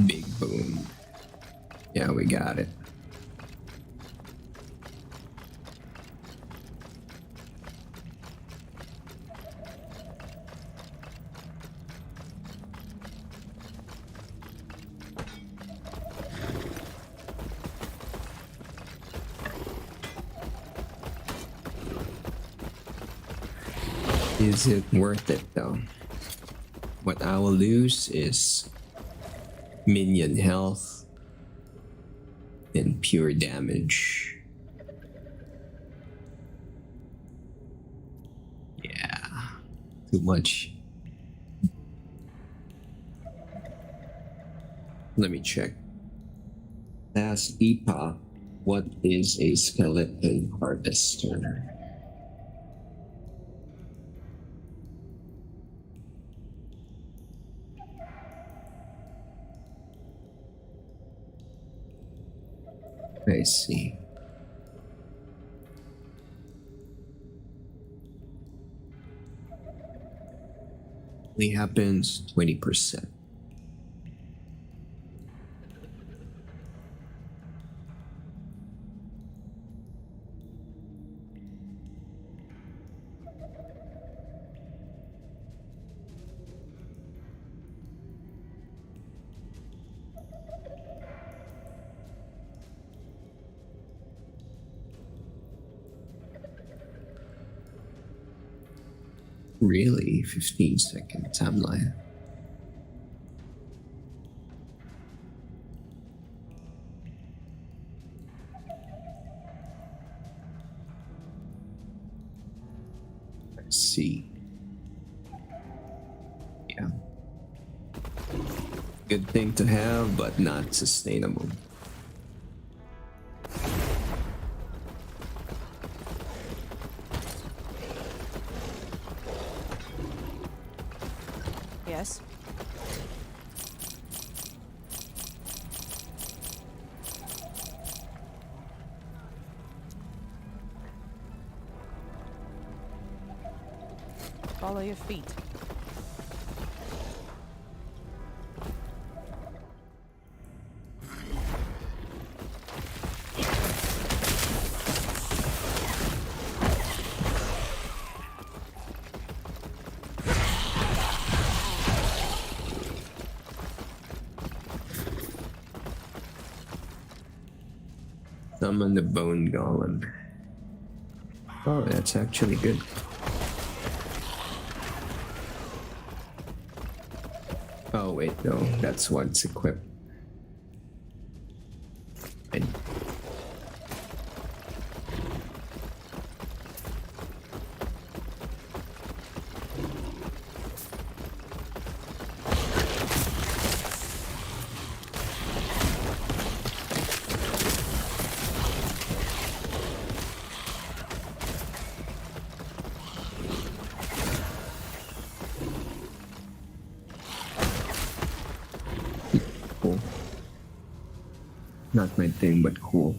Big boom. Yeah, we got it. Is it worth it though? What I will lose is minion health and pure damage. Yeah, too much. Let me check. Last Epoch, what is a skeleton harvester? I see. Only happens 20%. Really? 15-second timeline. I see. Yeah. Good thing to have, but not sustainable. Yes. Follow your feet. Summon the bone golem. Oh, that's actually good. Oh wait, no, that's what's equipped. And cool. Not my thing, but cool.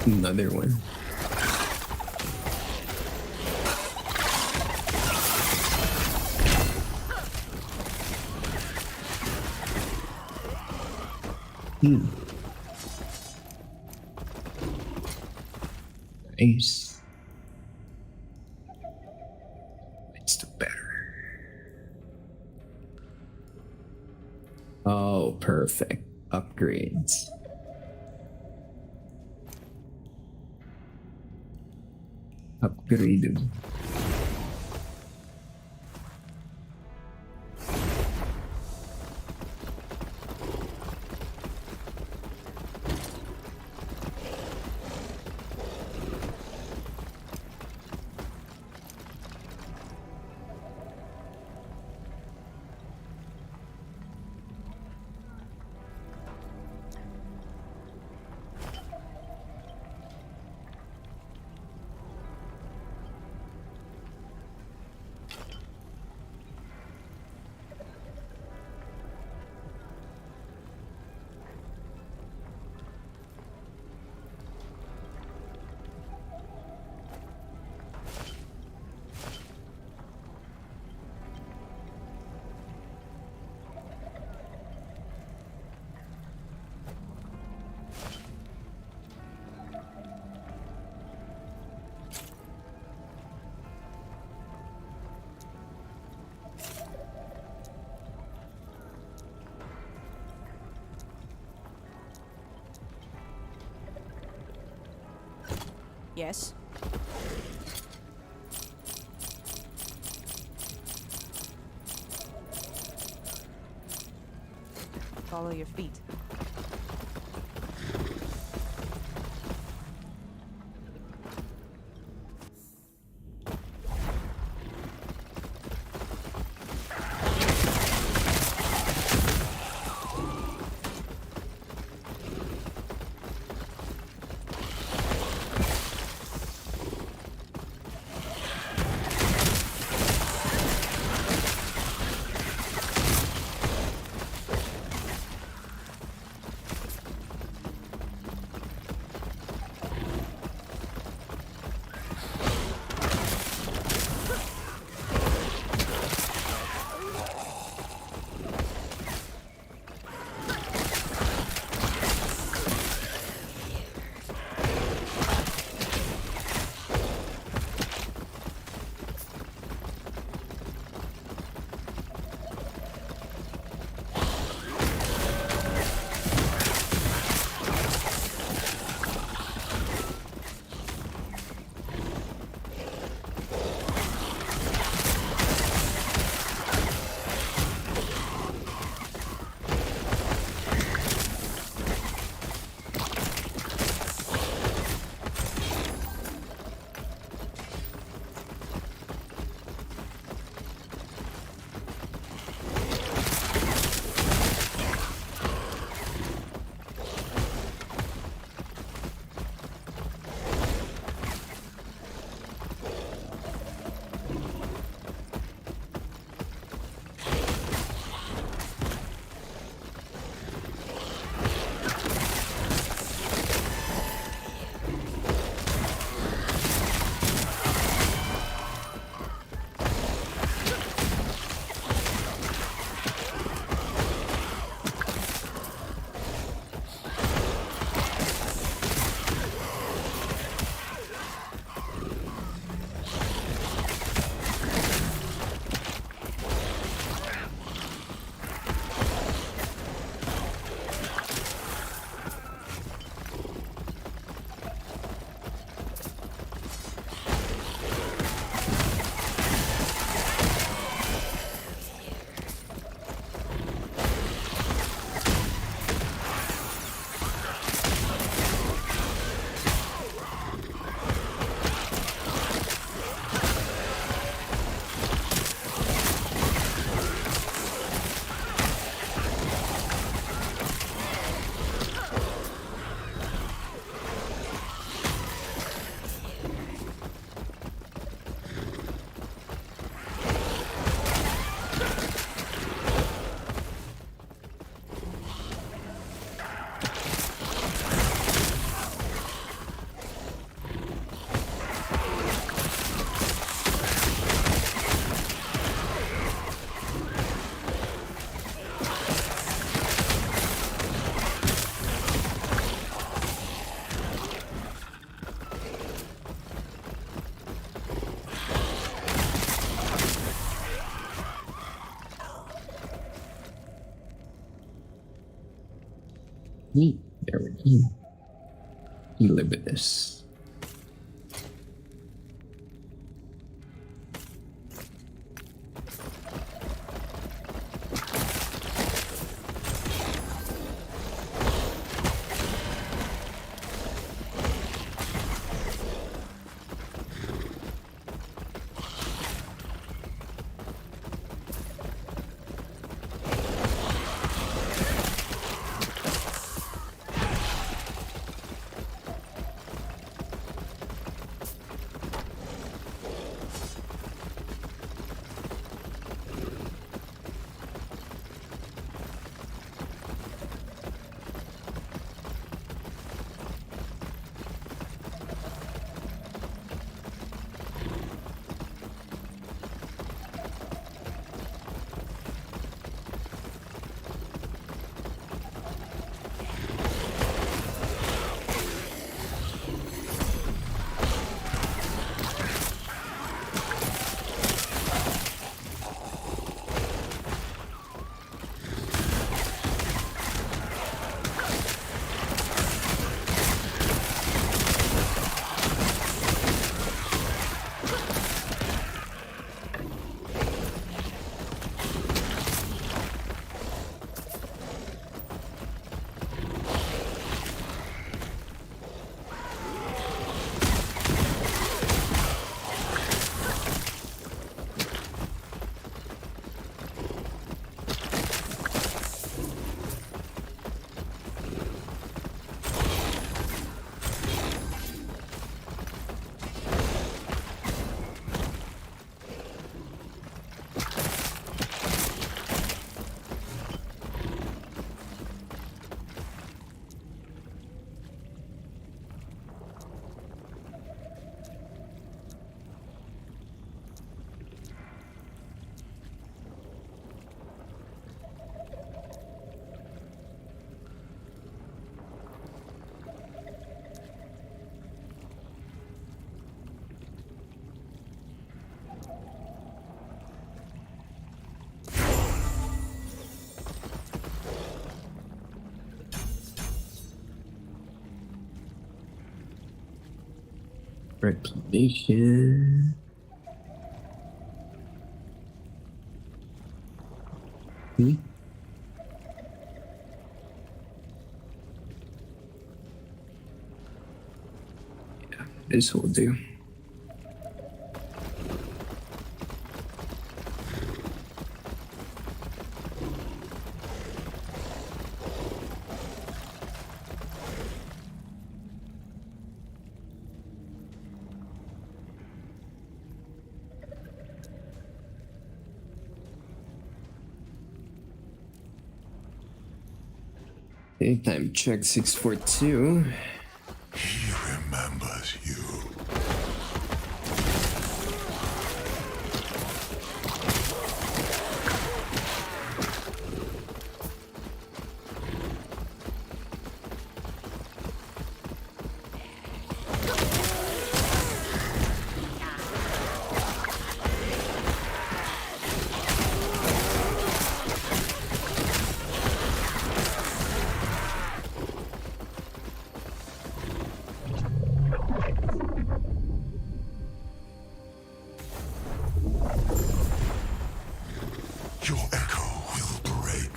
Another one. Nice. Let's do better. Oh, perfect. Upgrades. Upgraded. Yes. Follow your feet. Neat. Very neat. You live with this. Reclamation. Hmm? Yeah, this will do. Okay, time check 642. He remembers you. Your echo will break.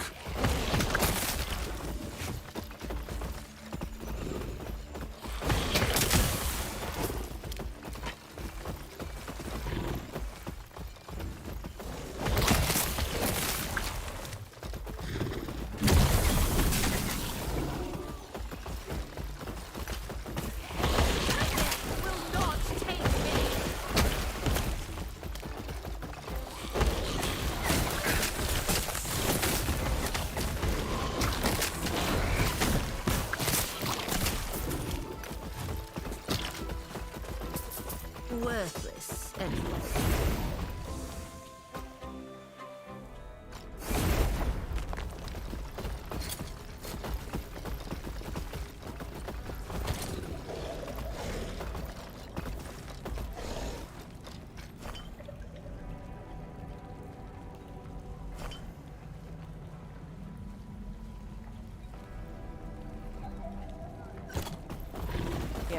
Worthless anyway.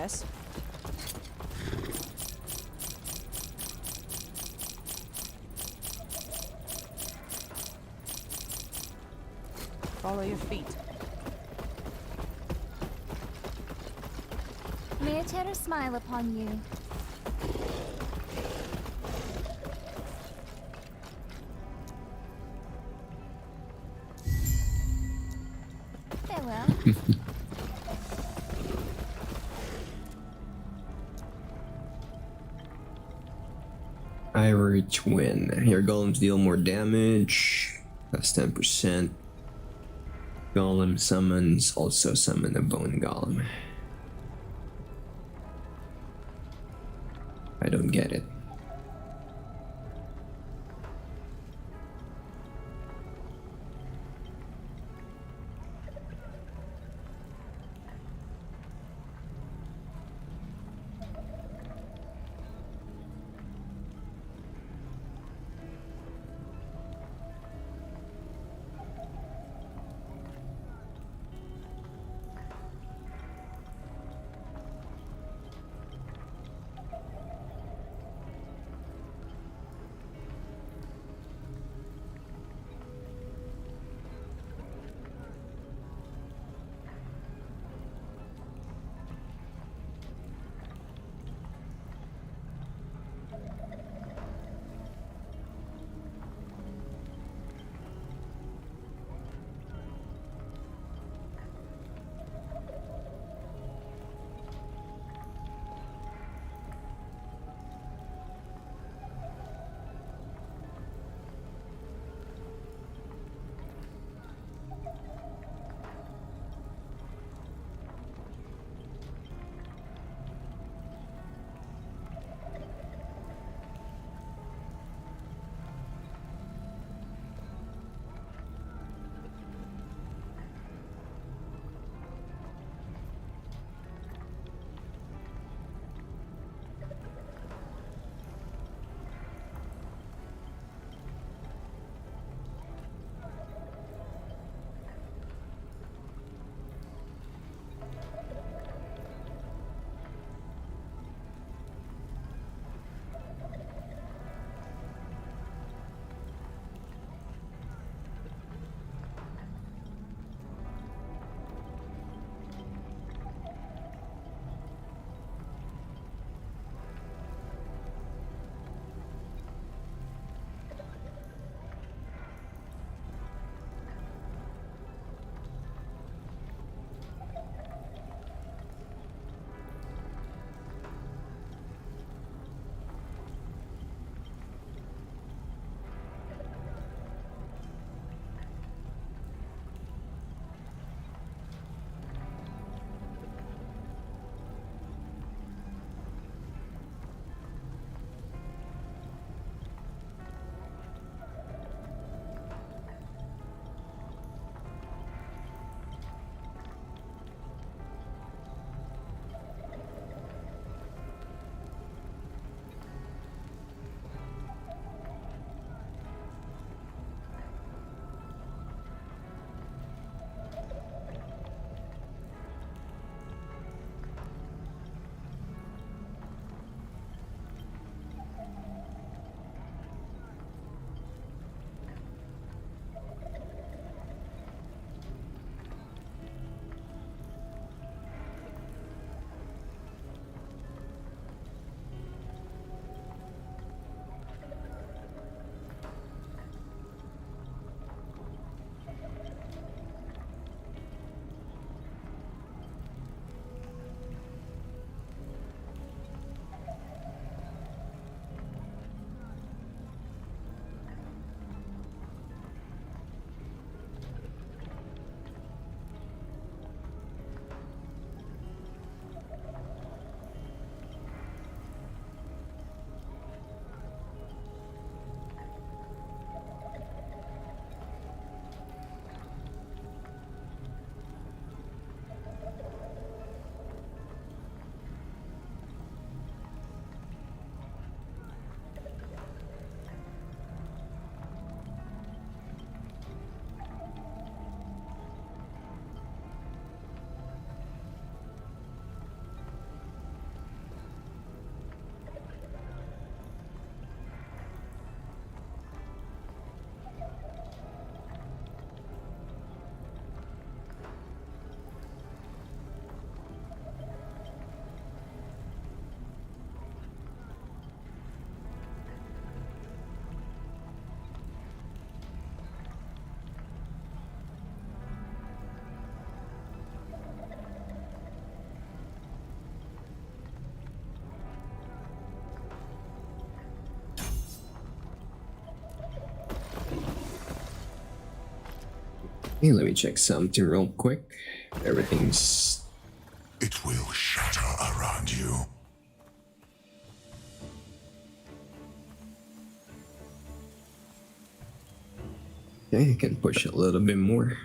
Yes. Follow your feet. May a terror smile upon you. Farewell. Ivory Twin. Your golems deal more damage. That's 10%. Golem summons. Also summon a bone golem. I don't get it. Hey, let me check something real quick. Everything's... It will shatter around you. Okay, I can push a little bit more.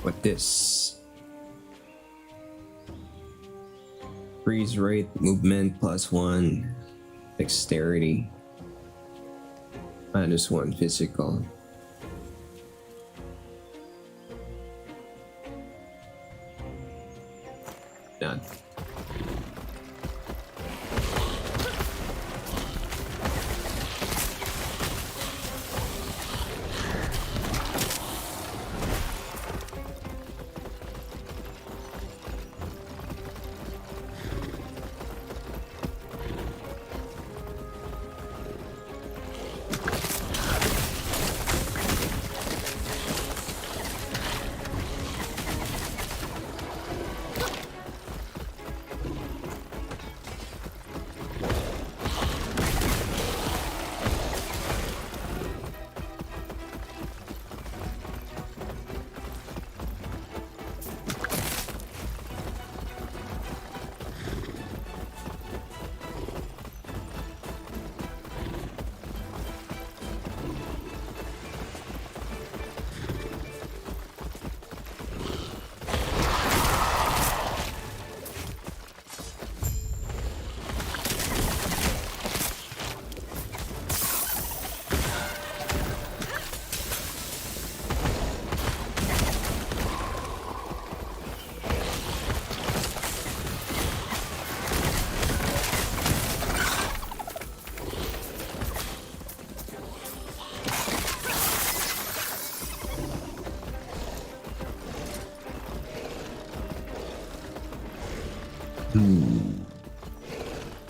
What this? Freeze rate, movement +1, dexterity, -1 physical. None.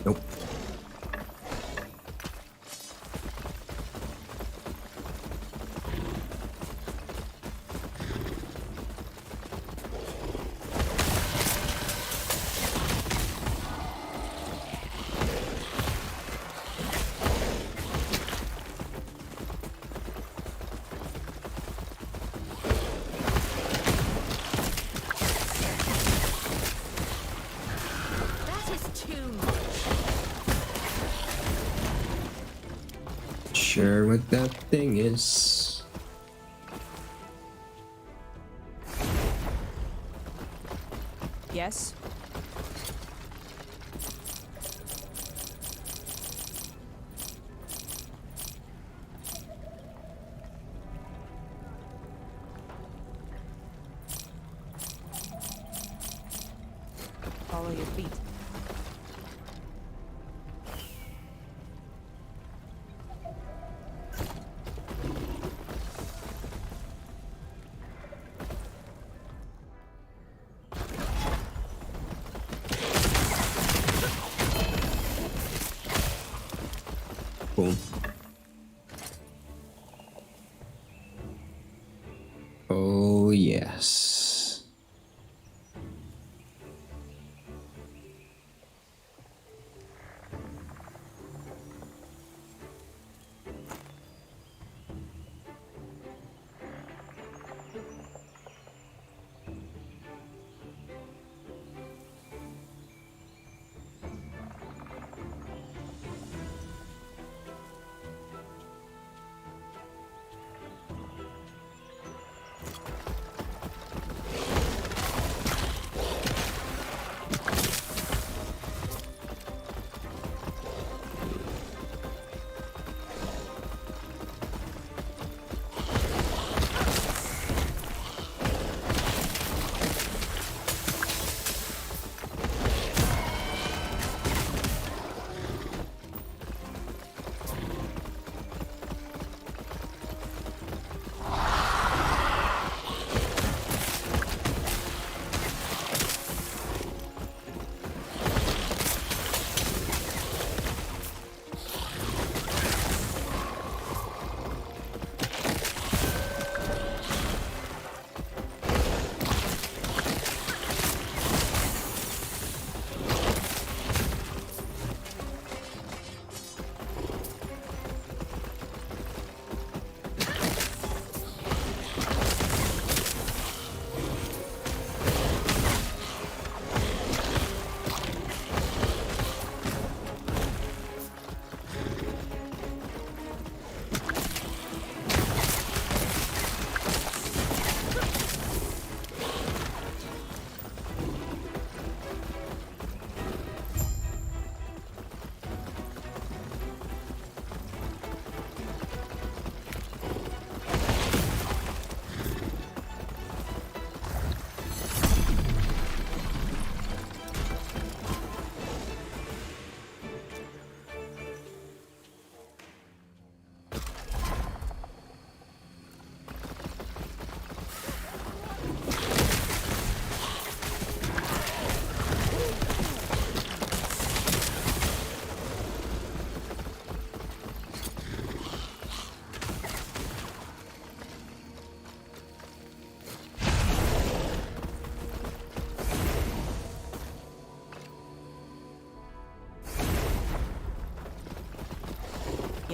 Nope. That is too much. Sure what that thing is. Yes. Follow your feet. Cool. Oh, yes.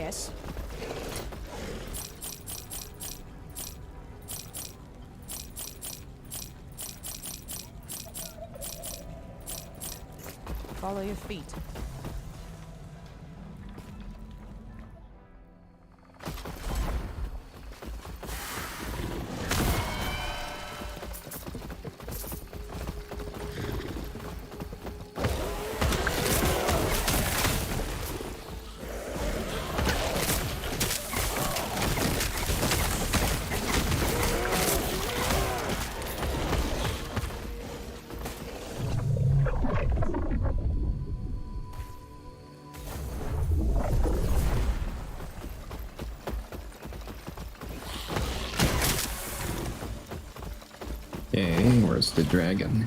Yes. Follow your feet. Okay, where's the dragon?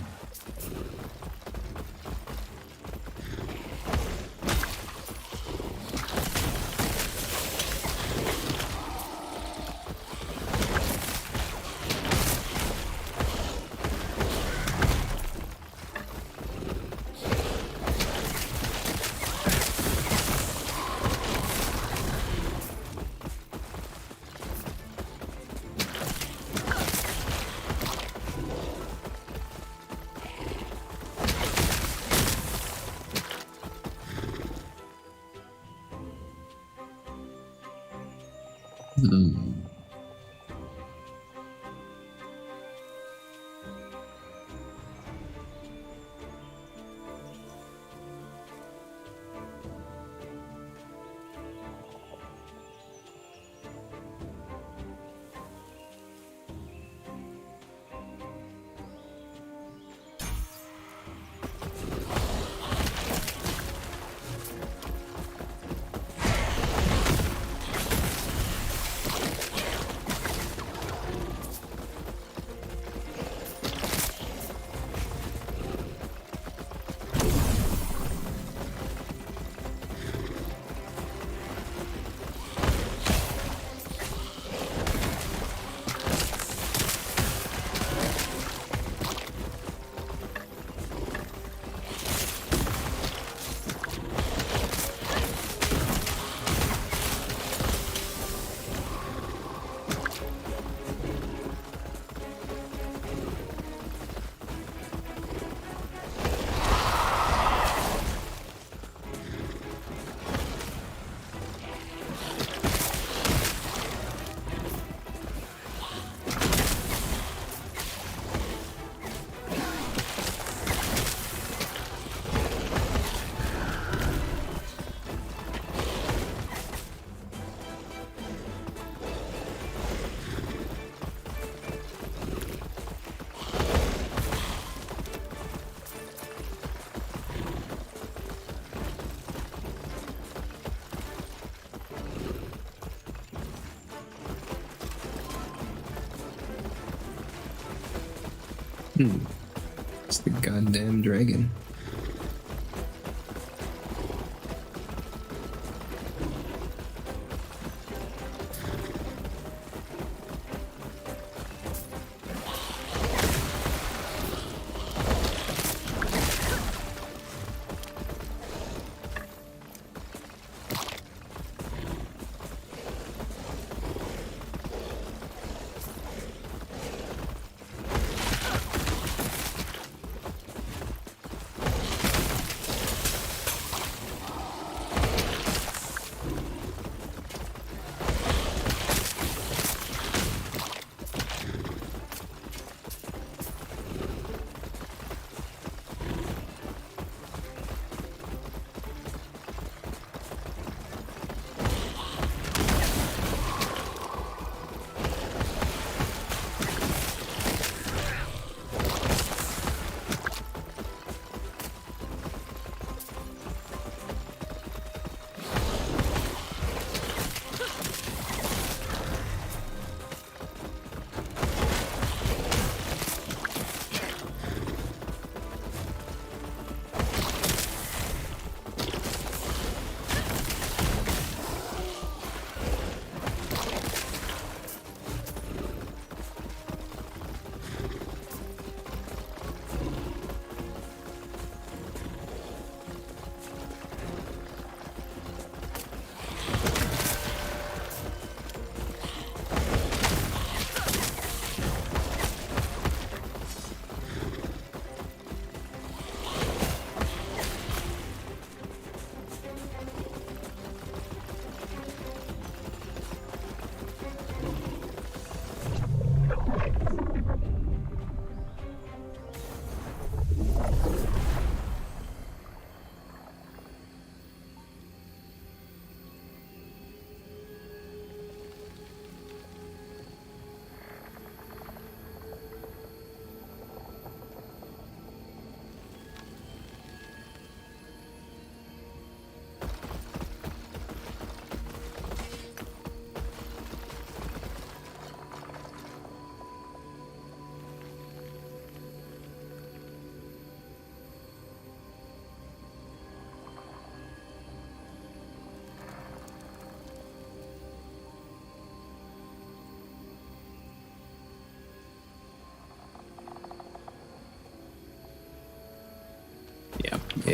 It's the goddamn dragon.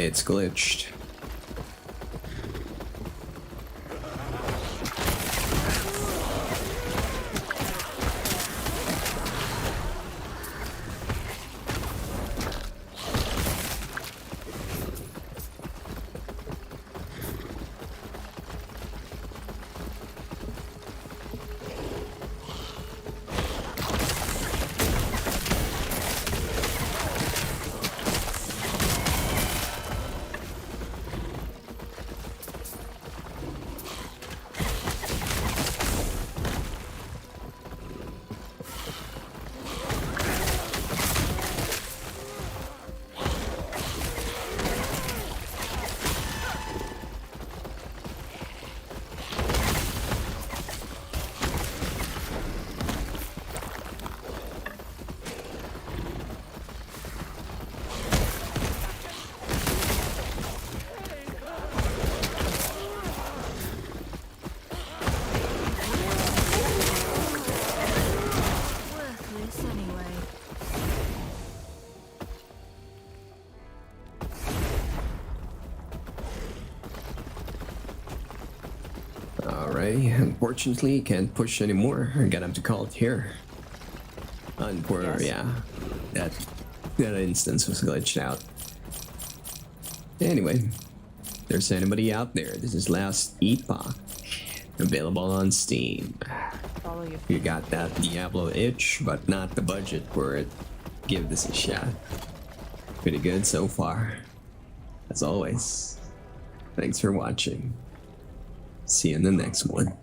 It's glitched. Worthless anyway. Alright, unfortunately, can't push anymore. I got him to call it here. Yes. Yeah, that instance was glitched out. Anyway, if there's anybody out there, this is Last Epoch, available on Steam. Follow your You got that Diablo itch, but not the budget for it. Give this a shot. Pretty good so far. As always, thanks for watching. See you in the next one.